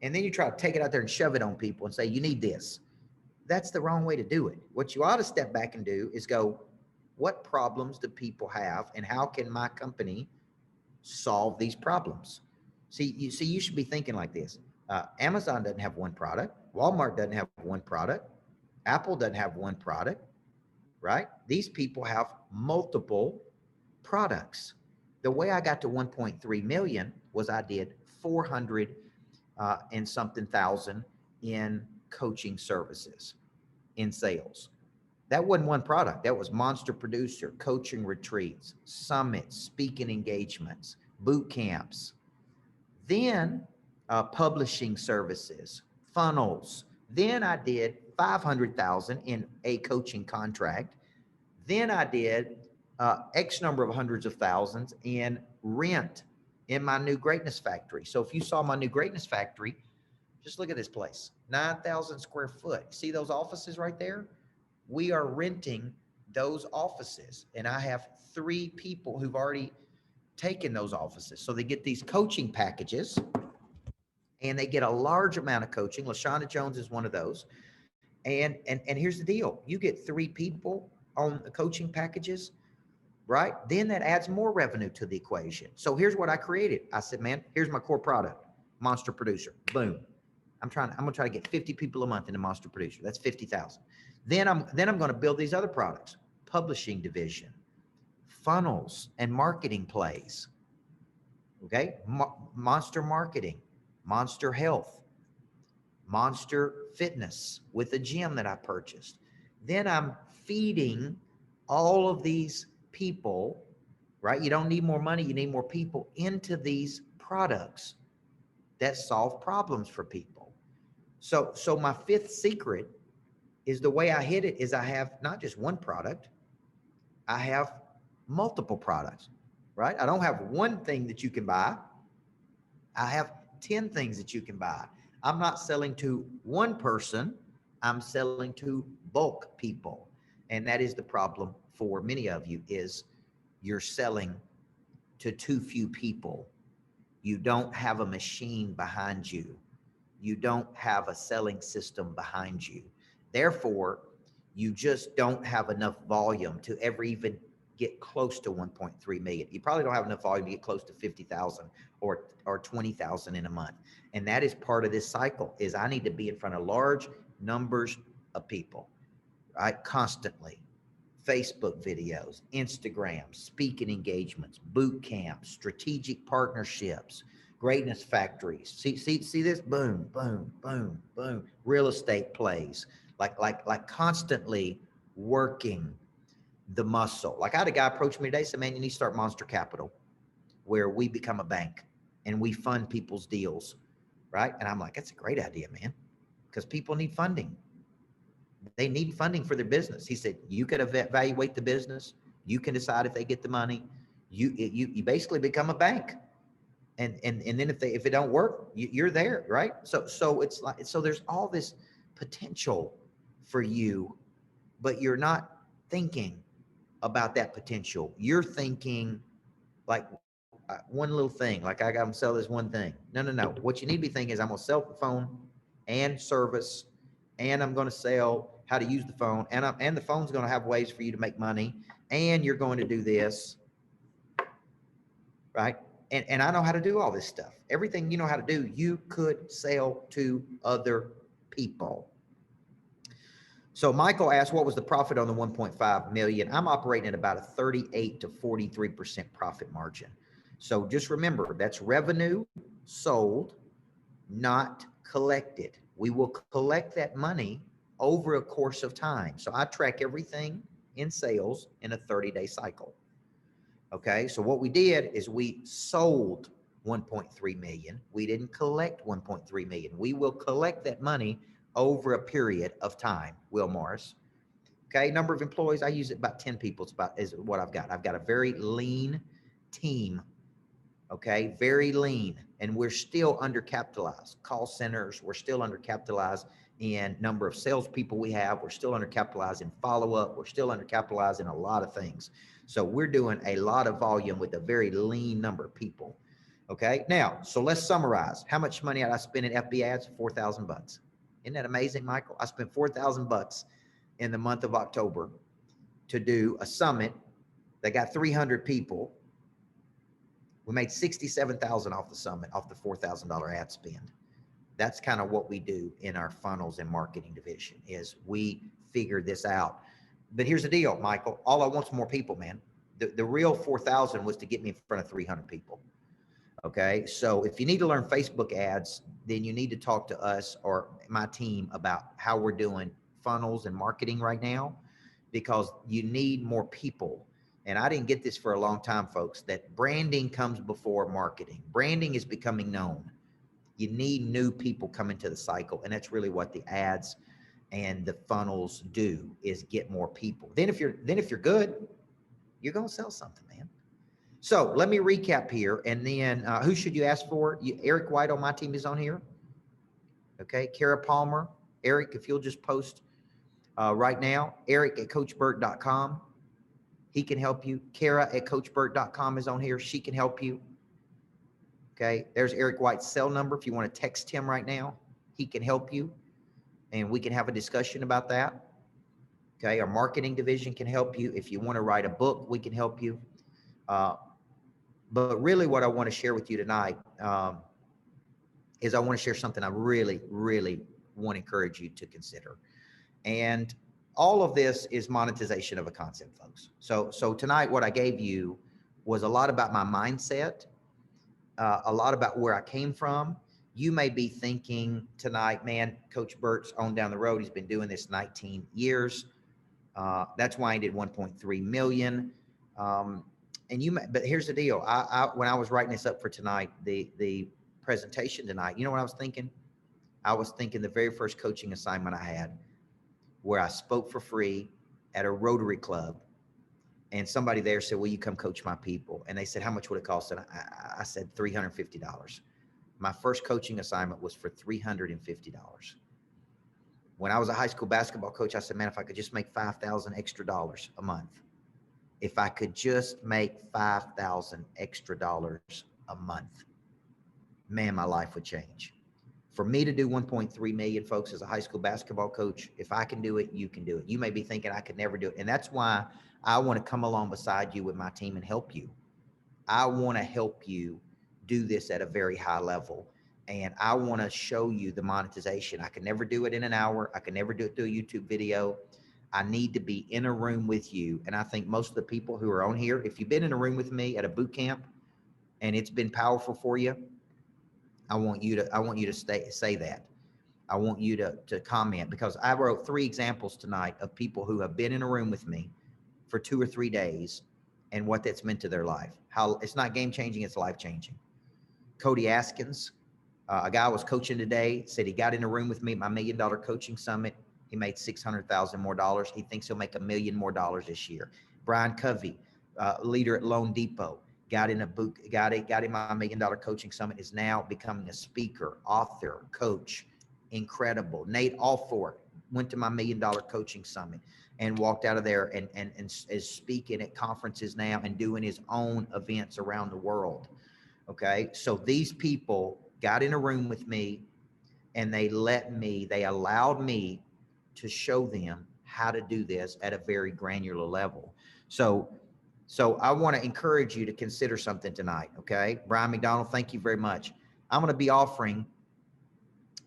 and then you try to take it out there and shove it on people and say, you need this. That's the wrong way to do it. What you ought to step back and do is go, what problems do people have and how can my company solve these problems? See, you should be thinking like this. Amazon doesn't have one product. Walmart doesn't have one product. Apple doesn't have one product, right? These people have multiple products. The way I got to 1.3 million was I did 400 and something thousand in coaching services, in sales. That wasn't one product. That was Monster Producer, coaching retreats, summits, speaking engagements, boot camps. Then publishing services, funnels. Then I did 500,000 in a coaching contract. Then I did X number of hundreds of thousands in rent in my new greatness factory. So if you saw my new greatness factory, just look at this place, 9,000 square foot. See those offices right there? We are renting those offices. And I have 3 people who've already taken those offices. So they get these coaching packages and they get a large amount of coaching. LaShonda Jones is one of those. And here's the deal. You get 3 people on the coaching packages, right? Then that adds more revenue to the equation. So here's what I created. I said, man, here's my core product, Monster Producer. Boom. I'm gonna try to get 50 people a month into Monster Producer. That's 50,000. Then I'm going to build these other products, publishing division, funnels and marketing plays. Okay. Monster Marketing, Monster Health, Monster Fitness with a gym that I purchased. Then I'm feeding all of these people, right? You don't need more money. You need more people into these products that solve problems for people. So my 5th secret is the way I hit it is I have not just one product, I have multiple products, right? I don't have one thing that you can buy. I have 10 things that you can buy. I'm not selling to one person. I'm selling to bulk people. And that is the problem for many of you is you're selling to too few people. You don't have a machine behind you. You don't have a selling system behind you. Therefore, you just don't have enough volume to ever even get close to 1.3 million. You probably don't have enough volume to get close to 50,000 or 20,000 in a month. And that is part of this cycle is I need to be in front of large numbers of people, right? Constantly. Facebook videos, Instagram, speaking engagements, boot camps, strategic partnerships, greatness factories. See this? Boom, boom, boom, boom. Real estate plays, like constantly working the muscle. Like I had a guy approach me today, said, man, you need to start Monster Capital where we become a bank and we fund people's deals, right? And I'm like, that's a great idea, man, because people need funding. They need funding for their business. He said, you could evaluate the business. You can decide if they get the money. You basically become a bank. And then if it don't work, you're there, right? So it's like, so there's all this potential for you, but you're not thinking about that potential. You're thinking like one little thing, like I got to sell this one thing. No, no, no. What you need to be thinking is I'm going to sell the phone and service, and I'm going to sell how to use the phone, and the phone's going to have ways for you to make money, and you're going to do this, right? And I know how to do all this stuff. Everything you know how to do, you could sell to other people. So Michael asked, what was the profit on the 1.5 million? I'm operating at about a 38 to 43% profit margin. So just remember, that's revenue sold, not collected. We will collect that money over a course of time. So I track everything in sales in a 30-day cycle. Okay, so what we did is we sold 1.3 million. We didn't collect 1.3 million. We will collect that money over a period of time, Will Morris. Okay, number of employees, I use it about 10 people. Is what I've got. I've got a very lean team. Okay, very lean, and we're still undercapitalized. Call centers, we're still undercapitalized in number of salespeople we have. We're still undercapitalized in follow-up. We're still undercapitalized in a lot of things. So we're doing a lot of volume with a very lean number of people. Okay, now, so let's summarize. How much money did I spend in FB ads? $4,000. Isn't that amazing, Michael? I spent $4,000 in the month of October to do a summit that got 300 people. We made $67,000 off the summit, off the $4,000 ad spend. That's kind of what we do in our funnels and marketing division, is we figure this out. But here's the deal, Michael. All I want is more people, man. The real 4,000 was to get me in front of 300 people. Okay, so if you need to learn Facebook ads, then you need to talk to us or my team about how we're doing funnels and marketing right now, because you need more people. And I didn't get this for a long time, folks, that branding comes before marketing. Branding is becoming known. You need new people coming to the cycle, and that's really what the ads and the funnels do, is get more people. Then if you're good, you're going to sell something, man. So let me recap here, and then who should you ask for? Eric White on my team is on here. Okay, Kara Palmer. Eric, if you'll just post right now, Eric@CoachBert.com. He can help you. Kara@CoachBert.com is on here. She can help you. Okay, there's Eric White's cell number. If you want to text him right now, he can help you, and we can have a discussion about that. Okay, our marketing division can help you. If you want to write a book, we can help you. But really what I want to share with you tonight is I want to share something I really, really want to encourage you to consider. And all of this is monetization of a concept, folks. So tonight, what I gave you was a lot about my mindset, a lot about where I came from. You may be thinking tonight, man, Coach Bert's on down the road. He's been doing this 19 years. That's why he did 1.3 million. But here's the deal. When I was writing this up for tonight, the presentation tonight, you know what I was thinking? I was thinking the very first coaching assignment I had, where I spoke for free at a Rotary Club, and somebody there said, will you come coach my people? And they said, how much would it cost? And I said, $350. My first coaching assignment was for $350. When I was a high school basketball coach, I said, man, if I could just make $5,000 extra dollars a month, if I could just make $5,000 extra dollars a month, man, my life would change. For me to do 1.3 million, folks, as a high school basketball coach, if I can do it, you can do it. You may be thinking I could never do it. And that's why I want to come along beside you with my team and help you. I want to help you do this at a very high level. And I want to show you the monetization. I can never do it in an hour. I can never do it through a YouTube video. I need to be in a room with you. And I think most of the people who are on here, if you've been in a room with me at a boot camp and it's been powerful for you, I want you to say that. I want you to comment, because I wrote 3 examples tonight of people who have been in a room with me for 2 or 3 days and what that's meant to their life. How it's not game changing, it's life changing. Cody Askins, a guy I was coaching today, said he got in a room with me at my $1 million coaching summit. He made $600,000 more dollars. He thinks he'll make $1 million more this year. Brian Covey, leader at Loan Depot, got in my $1 million coaching summit, is now becoming a speaker, author, coach. Incredible. Nate Alford went to my $1 million coaching summit. and walked out of there and is speaking at conferences now and doing his own events around the world. Okay. So these people got in a room with me and they allowed me to show them how to do this at a very granular level. So I want to encourage you to consider something tonight. Okay. Brian McDonald, thank you very much. I'm going to be offering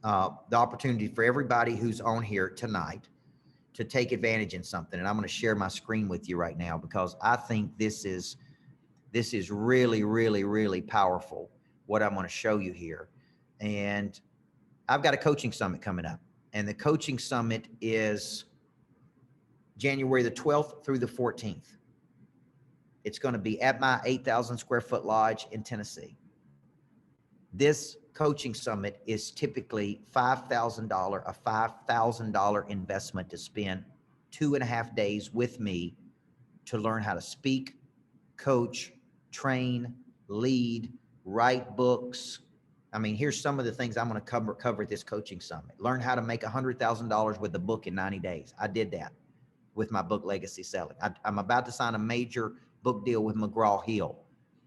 the opportunity for everybody who's on here tonight to take advantage in something. And I'm going to share my screen with you right now because I think this is really, really, really powerful, what I'm going to show you here. And I've got a coaching summit coming up, and the coaching summit is January the 12th through the 14th. It's going to be at my 8,000 square foot lodge in Tennessee. This coaching summit is typically $5,000, a $5,000 investment to spend 2.5 days with me to learn how to speak, coach, train, lead, write books. I mean, here's some of the things I'm going to cover at this coaching summit. Learn how to make $100,000 with a book in 90 days. I did that with my book, Legacy Selling. I'm about to sign a major book deal with McGraw-Hill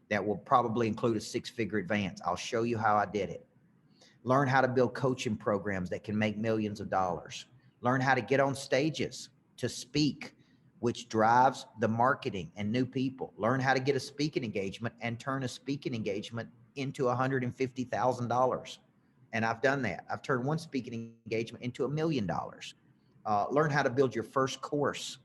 that will probably include a 6-figure advance. I'll show you how I did it. Learn how to build coaching programs that can make millions of dollars. Learn how to get on stages to speak, which drives the marketing and new people. Learn how to get a speaking engagement and turn a speaking engagement into $150,000. And I've done that. I've turned one speaking engagement into $1 million. Learn how to build your first course,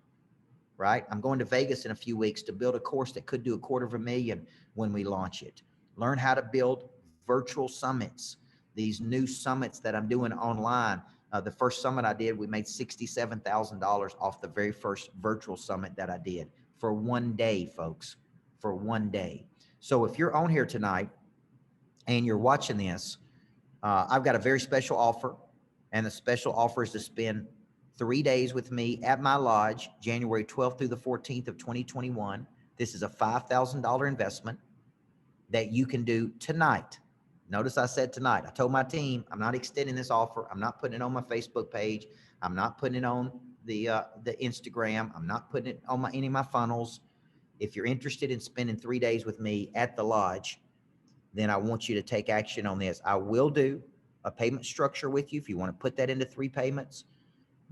right? I'm going to Vegas in a few weeks to build a course that could do $250,000 when we launch it. Learn how to build virtual summits, these new summits that I'm doing online. The first summit I did, we made $67,000 off the very first virtual summit that I did for one day, folks, for one day. So if you're on here tonight and you're watching this, I've got a very special offer, and the special offer is to spend 3 days with me at my lodge, January 12th through the 14th of 2021. This is a $5,000 investment that you can do tonight. Notice I said tonight. I told my team I'm not extending this offer. I'm not putting it on my Facebook page. I'm not putting it on the Instagram. I'm not putting it on any of my funnels. If you're interested in spending 3 days with me at the lodge, then I want you to take action on this. I will do a payment structure with you if you want to put that into 3 payments.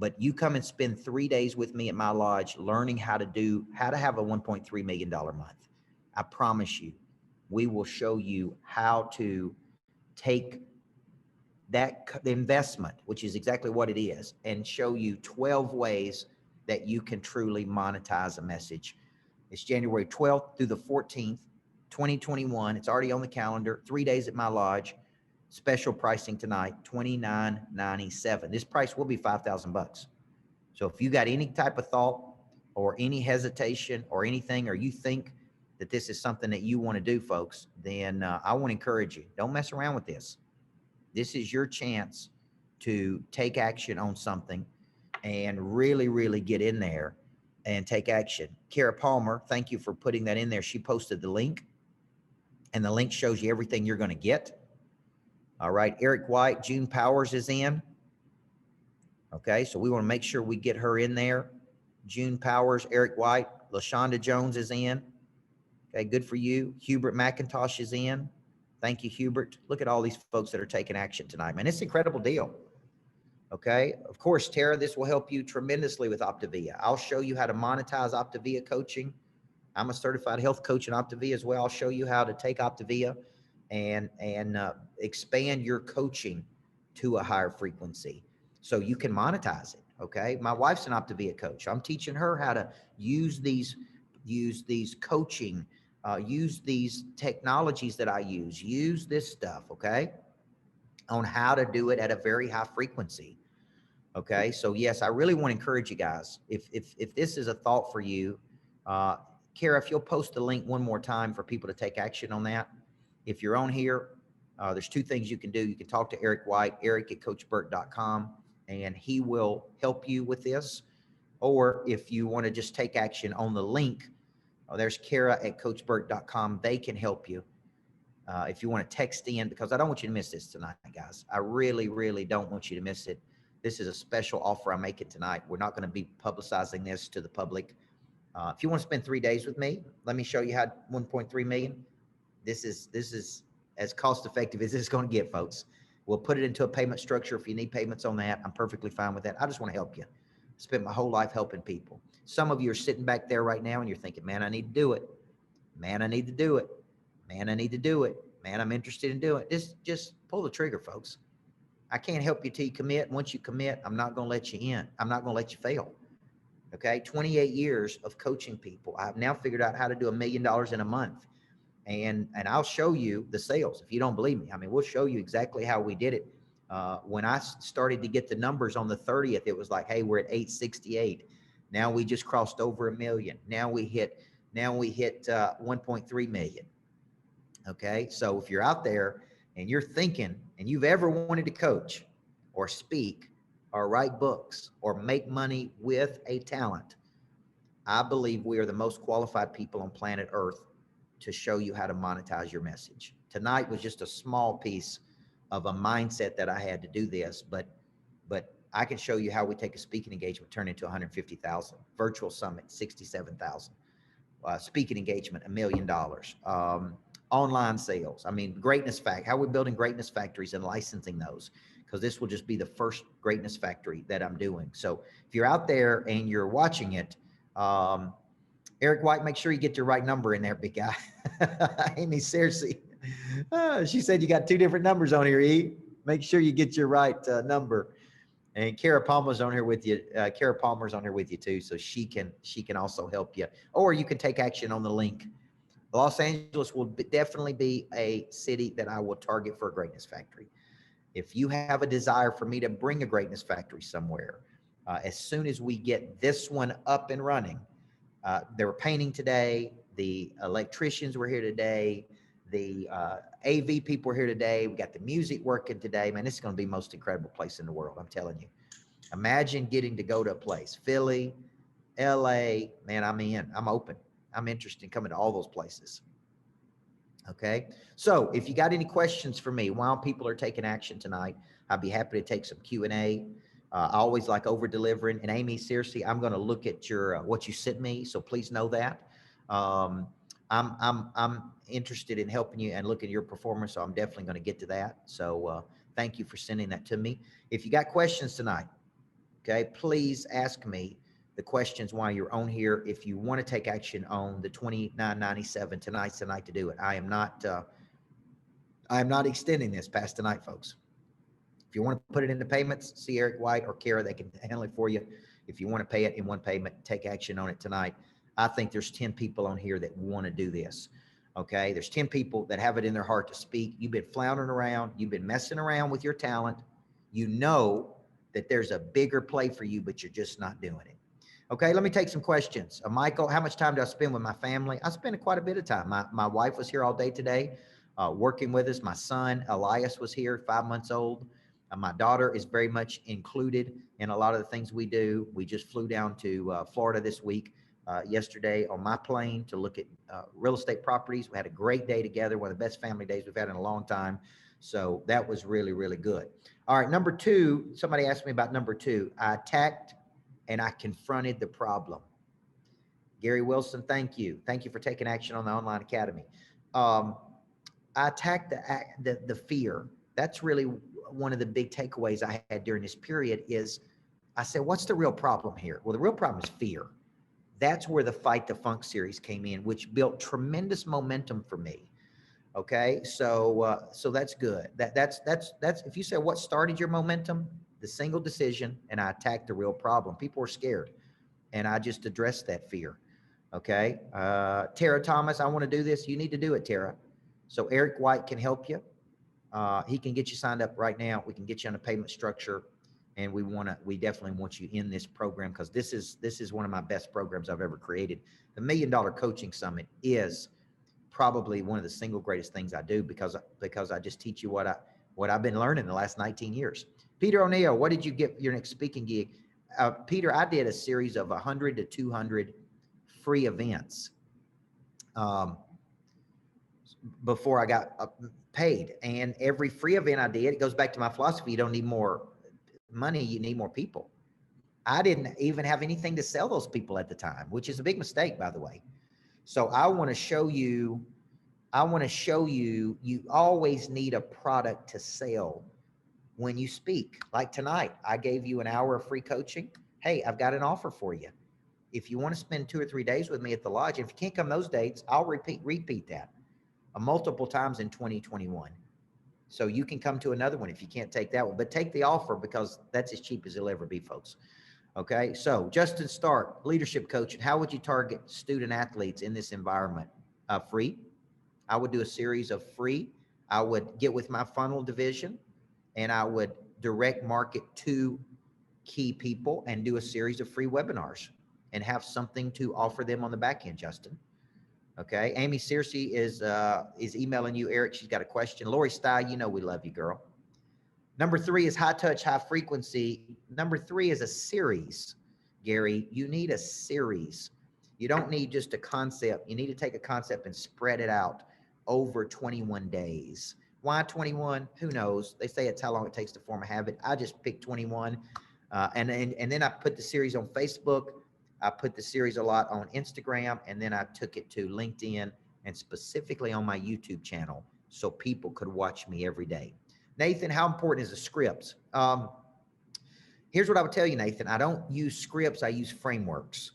But you come and spend 3 days with me at my lodge learning how to have a $1.3 million month. I promise you, we will show you how to take that investment, which is exactly what it is, and show you 12 ways that you can truly monetize a message. It's January 12th through the 14th, 2021. It's already on the calendar. 3 days at my lodge. Special pricing tonight, $29.97. This price will be $5,000. So if you got any type of thought or any hesitation or anything, or you think that this is something that you want to do, folks, then I want to encourage you. Don't mess around with this. This is your chance to take action on something and really, really get in there and take action. Kara Palmer, thank you for putting that in there. She posted the link, and the link shows you everything you're going to get. All right, Eric White, June Powers is in. Okay, so we want to make sure we get her in there. June Powers, Eric White, LaShonda Jones is in. Okay, good for you. Hubert McIntosh is in. Thank you, Hubert. Look at all these folks that are taking action tonight, man. It's an incredible deal. Okay, of course, Tara, this will help you tremendously with Optavia. I'll show you how to monetize Optavia coaching. I'm a certified health coach in Optavia as well. I'll show you how to take Optavia and expand your coaching to a higher frequency so you can monetize it. Okay, my wife's an Optavia coach. I'm teaching her how to use these coaching, use these technologies that I use this stuff, okay, on how to do it at a very high frequency. Okay, so yes, I really want to encourage you guys. If this is a thought for you, Kara, if you'll post the link one more time for people to take action on that. If you're on here, there's 2 things you can do. You can talk to Eric White, eric@coachburt.com, and he will help you with this. Or if you want to just take action on the link, there's Kara@coachburt.com. They can help you. If you want to text in, because I don't want you to miss this tonight, guys. I really, really don't want you to miss it. This is a special offer I'm making tonight. We're not going to be publicizing this to the public. If you want to spend 3 days with me, let me show you how 1.3 million. This is as cost effective as it's going to get, folks. We'll put it into a payment structure. If you need payments on that, I'm perfectly fine with that. I just want to help you. Spent my whole life helping people. Some of you are sitting back there right now and you're thinking, man, I need to do it. Man, I need to do it. Man, I need to do it. Man, I'm interested in doing it. Just pull the trigger, folks. I can't help you till you commit. Once you commit, I'm not going to let you in. I'm not going to let you fail. Okay. 28 years of coaching people. I've now figured out how to do $1 million in a month. And I'll show you the sales if you don't believe me. I mean, we'll show you exactly how we did it. When I started to get the numbers on the 30th, it was like, hey, we're at 868. Now we just crossed over 1 million. Now we hit 1.3 million. Okay. So if you're out there and you're thinking and you've ever wanted to coach or speak or write books or make money with a talent, I believe we are the most qualified people on planet Earth to show you how to monetize your message. Tonight was just a small piece of a mindset that I had to do this, but I can show you how we take a speaking engagement, turn into 150,000, virtual summit, 67,000, speaking engagement, $1 million, online sales. I mean, how we're building greatness factories and licensing those, because this will just be the first greatness factory that I'm doing. So if you're out there and you're watching it, Eric White, make sure you get your right number in there, big guy. Amy Searcy, she said you got 2 different numbers on here, E. Make sure you get your right number. And Kara Palmer's on here with you. Kara Palmer's on here with you too, so she can also help you. Or you can take action on the link. Los Angeles will definitely be a city that I will target for a greatness factory. If you have a desire for me to bring a greatness factory somewhere, as soon as we get this one up and running, they were painting today. The electricians were here today. The AV people were here today. We got the music working today. Man, this is going to be the most incredible place in the world. I'm telling you. Imagine getting to go to a place, Philly, LA. Man, I'm in. I'm open. I'm interested in coming to all those places. Okay. So if you got any questions for me while people are taking action tonight, I'd be happy to take some Q&A. I always like over delivering. And Amy, seriously, I'm going to look at your what you sent me, so please know that. I'm interested in helping you and looking at your performance, so I'm definitely going to get to that. So thank you for sending that to me. If you got questions tonight, okay, please ask me the questions while you're on here. If you want to take action on the $29.97, tonight's the night to do it. I am not extending this past tonight, folks. If you want to put it into payments, see Eric White or Kara, they can handle it for you. If you want to pay it in one payment, take action on it tonight. I think there's 10 people on here that want to do this. Okay. There's 10 people that have it in their heart to speak. You've been floundering around. You've been messing around with your talent. You know that there's a bigger play for you, but you're just not doing it. Okay. Let me take some questions. Michael, how much time do I spend with my family? I spend quite a bit of time. My wife was here all day today, working with us. My son, Elias, was here, 5 months old. My daughter is very much included in a lot of the things we do. We just flew down to Florida this week, yesterday on my plane to look at real estate properties. We had a great day together, one of the best family days we've had in a long time. So that was really, really good. All right, number 2, somebody asked me about number 2. I attacked and I confronted the problem. Gary Wilson, thank you. Thank you for taking action on the online academy. I attacked the fear. That's really one of the big takeaways I had during this period is I said, what's the real problem here? Well, the real problem is fear. That's where the Fight the Funk series came in, which built tremendous momentum for me. Okay. So that's good. That's if you say what started your momentum, the single decision, and I attacked the real problem. People were scared and I just addressed that fear. Okay. Tara Thomas, I want to do this. You need to do it, Tara. So Eric White can help you. He can get you signed up right now. We can get you on a payment structure, and we definitely want you in this program because this is one of my best programs I've ever created. The $1 Million Coaching Summit is probably one of the single greatest things I do because I just teach you what I've been learning the last 19 years. Peter O'Neill, what did you get your next speaking gig? Peter, I did a series of 100 to 200 free events before I got paid. And every free event I did, it goes back to my philosophy. You don't need more money, you need more people. I didn't even have anything to sell those people at the time, which is a big mistake, by the way. So I want to show you, you always need a product to sell when you speak. Like tonight, I gave you an hour of free coaching. Hey, I've got an offer for you. If you want to spend 2 or 3 days with me at the lodge, if you can't come those dates, I'll repeat that multiple times in 2021. So you can come to another one if you can't take that one, but take the offer because that's as cheap as it'll ever be, folks. Okay. So Justin Stark, leadership coach. And how would you target student athletes in this environment? Free. I would do a series of free. I would get with my funnel division and I would direct market to key people and do a series of free webinars and have something to offer them on the back end, Justin. Okay. Amy Searcy is emailing you, Eric. She's got a question. Lori Style, you know we love you, girl. Number 3 is high touch, high frequency. Number 3 is a series. Gary, you need a series. You don't need just a concept. You need to take a concept and spread it out over 21 days. Why 21? Who knows? They say it's how long it takes to form a habit. I just picked 21. And then I put the series on Facebook. I put the series a lot on Instagram, and then I took it to LinkedIn and specifically on my YouTube channel so people could watch me every day. Nathan, how important is the scripts? Here's what I would tell you, Nathan. I don't use scripts. I use frameworks.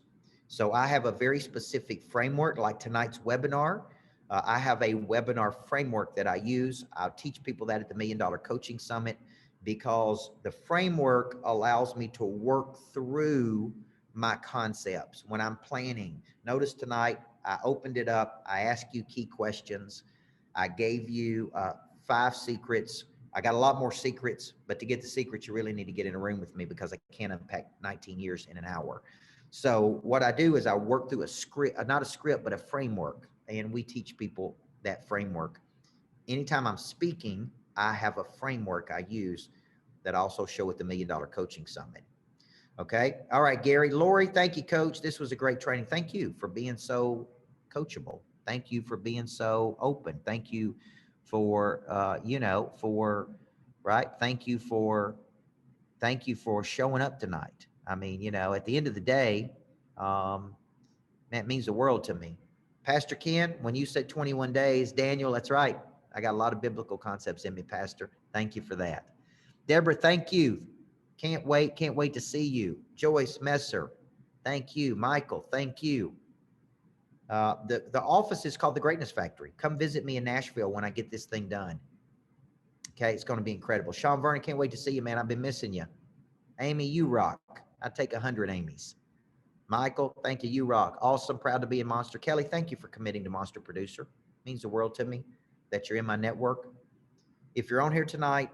So I have a very specific framework like tonight's webinar. I have a webinar framework that I use. I'll teach people that at the $1 Million Coaching Summit because the framework allows me to work through my concepts when I'm planning. Notice tonight, I opened it up. I asked you key questions. I gave you 5 secrets. I got a lot more secrets, but to get the secrets, you really need to get in a room with me because I can't unpack 19 years in an hour. So what I do is I work through a script, not a script, but a framework. And we teach people that framework. Anytime I'm speaking, I have a framework I use that I also show at the $1 Million Coaching Summit. Okay. All right, Gary. Lori, thank you, coach. This was a great training. Thank you for being so coachable. Thank you for being so open. Thank you for, right. Thank you for showing up tonight. I mean, at the end of the day, that means the world to me. Pastor Ken, when you said 21 days, Daniel, that's right. I got a lot of biblical concepts in me, Pastor. Thank you for that. Deborah, thank you. Can't wait to see you. Joyce Messer, thank you. Michael, thank you. The office is called the Greatness Factory. Come visit me in Nashville when I get this thing done. Okay, it's going to be incredible. Sean Vernon, can't wait to see you, man. I've been missing you. Amy, you rock. I'd take 100 Amy's. Michael, thank you. You rock. Awesome. Proud to be in Monster. Kelly, thank you for committing to Monster Producer. It means the world to me that you're in my network. If you're on here tonight,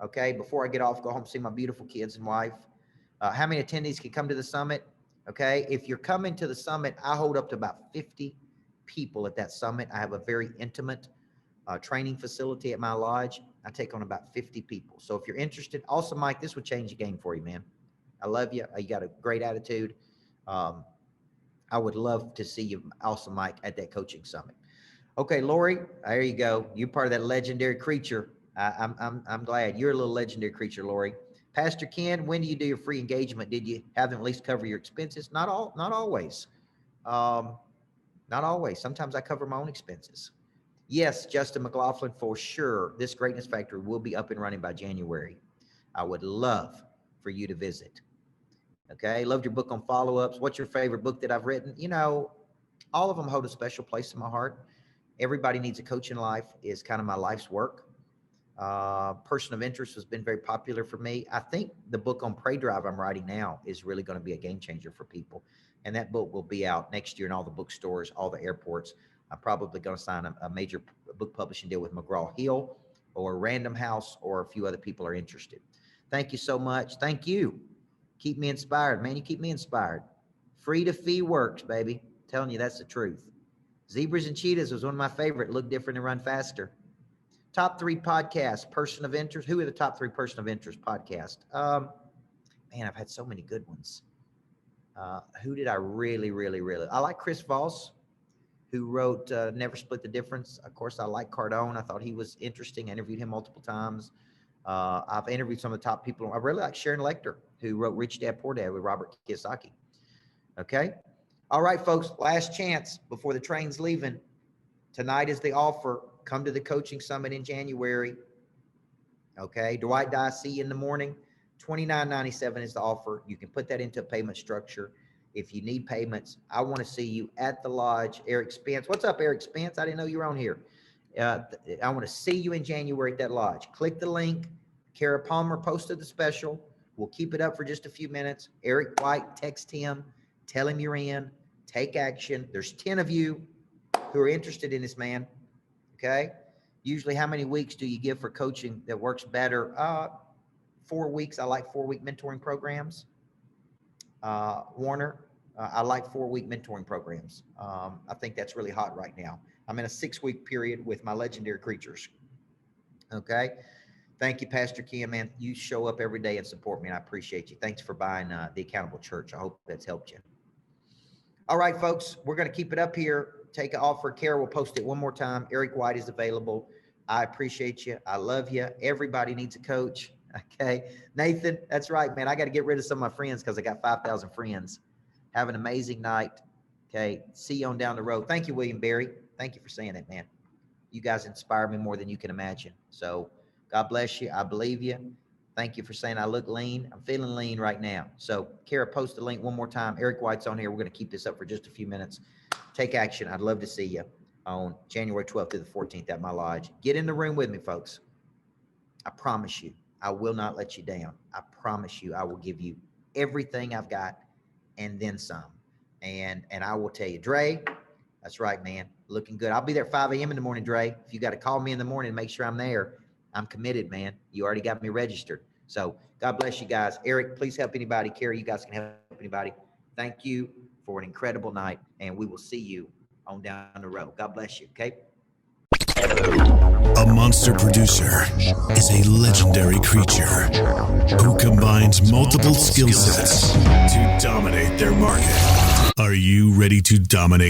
okay, before I get off, go home, see my beautiful kids and wife. How many attendees can come to the summit? Okay, if you're coming to the summit, I hold up to about 50 people at that summit. I have a very intimate training facility at my lodge. I take on about 50 people. So if you're interested, also, Mike, this would change the game for you, man. I love you. You got a great attitude. I would love to see you, also, Mike, at that coaching summit. Okay, Lori, there you go. You're part of that legendary creature. I'm glad you're a little legendary creature, Lori. Pastor Ken, when do you do your free engagement? Did you have them at least cover your expenses? Not always. Not always. Sometimes I cover my own expenses. Yes, Justin McLaughlin, for sure. This Greatness Factory will be up and running by January. I would love for you to visit. Okay. Loved your book on follow-ups. What's your favorite book that I've written? All of them hold a special place in my heart. Everybody Needs a Coach in Life is kind of my life's work. Person of Interest has been very popular for me. I think the book on Pray Drive I'm writing now is really going to be a game changer for people. And that book will be out next year in all the bookstores, all the airports. I'm probably going to sign a major book publishing deal with McGraw-Hill or Random House, or a few other people are interested. Thank you so much. Thank you. Keep me inspired, man. You keep me inspired. Free to fee works, baby. I'm telling you, that's the truth. Zebras and Cheetahs was one of my favorite. Look different and run faster. Top 3 podcasts, Person of Interest. Who are the top 3 Person of Interest podcast? Man, I've had so many good ones. Who did I really? I like Chris Voss, who wrote Never Split the Difference. Of course, I like Cardone. I thought he was interesting. I interviewed him multiple times. I've interviewed some of the top people. I really like Sharon Lecter, who wrote Rich Dad Poor Dad with Robert Kiyosaki. Okay. All right, folks, last chance before the train's leaving. Tonight is the offer. Come to the coaching summit in January. Okay. Dwight Dye, see you in the morning. $29.97 is the offer. You can put that into a payment structure. If you need payments, I want to see you at the lodge. Eric Spence. What's up, Eric Spence? I didn't know you were on here. I want to see you in January at that lodge. Click the link. Kara Palmer posted the special. We'll keep it up for just a few minutes. Eric White, text him. Tell him you're in. Take action. There's 10 of you who are interested in this, man. Okay. Usually, how many weeks do you give for coaching that works better? 4 weeks. I like 4-week mentoring programs. Warner, I like 4-week mentoring programs. I think that's really hot right now. I'm in a 6-week period with my legendary creatures. Okay. Thank you, Pastor Kim, man. You show up every day and support me, and I appreciate you. Thanks for buying the Accountable Church. I hope that's helped you. All right, folks, we're going to keep it up here. Take an offer. Kara will post it one more time. Eric White is available. I appreciate you. I love you. Everybody needs a coach. Okay. Nathan, that's right, man. I got to get rid of some of my friends because I got 5,000 friends. Have an amazing night. Okay. See you on down the road. Thank you, William Berry. Thank you for saying that, man. You guys inspire me more than you can imagine. So God bless you. I believe you. Thank you for saying I look lean. I'm feeling lean right now. So Kara, post the link one more time. Eric White's on here. We're going to keep this up for just a few minutes. Take action. I'd love to see you on January 12th through the 14th at my lodge. Get in the room with me, folks. I promise you, I will not let you down. I promise you, I will give you everything I've got and then some. And I will tell you, Dre, that's right, man. Looking good. I'll be there at 5 a.m. in the morning, Dre. If you got to call me in the morning, make sure I'm there. I'm committed, man. You already got me registered. So God bless you guys. Eric, please help anybody. Carrie, you guys can help anybody. Thank you for an incredible night, and we will see you on down the road. God bless you, okay? A monster producer is a legendary creature who combines multiple skill sets to dominate their market. Are you ready to dominate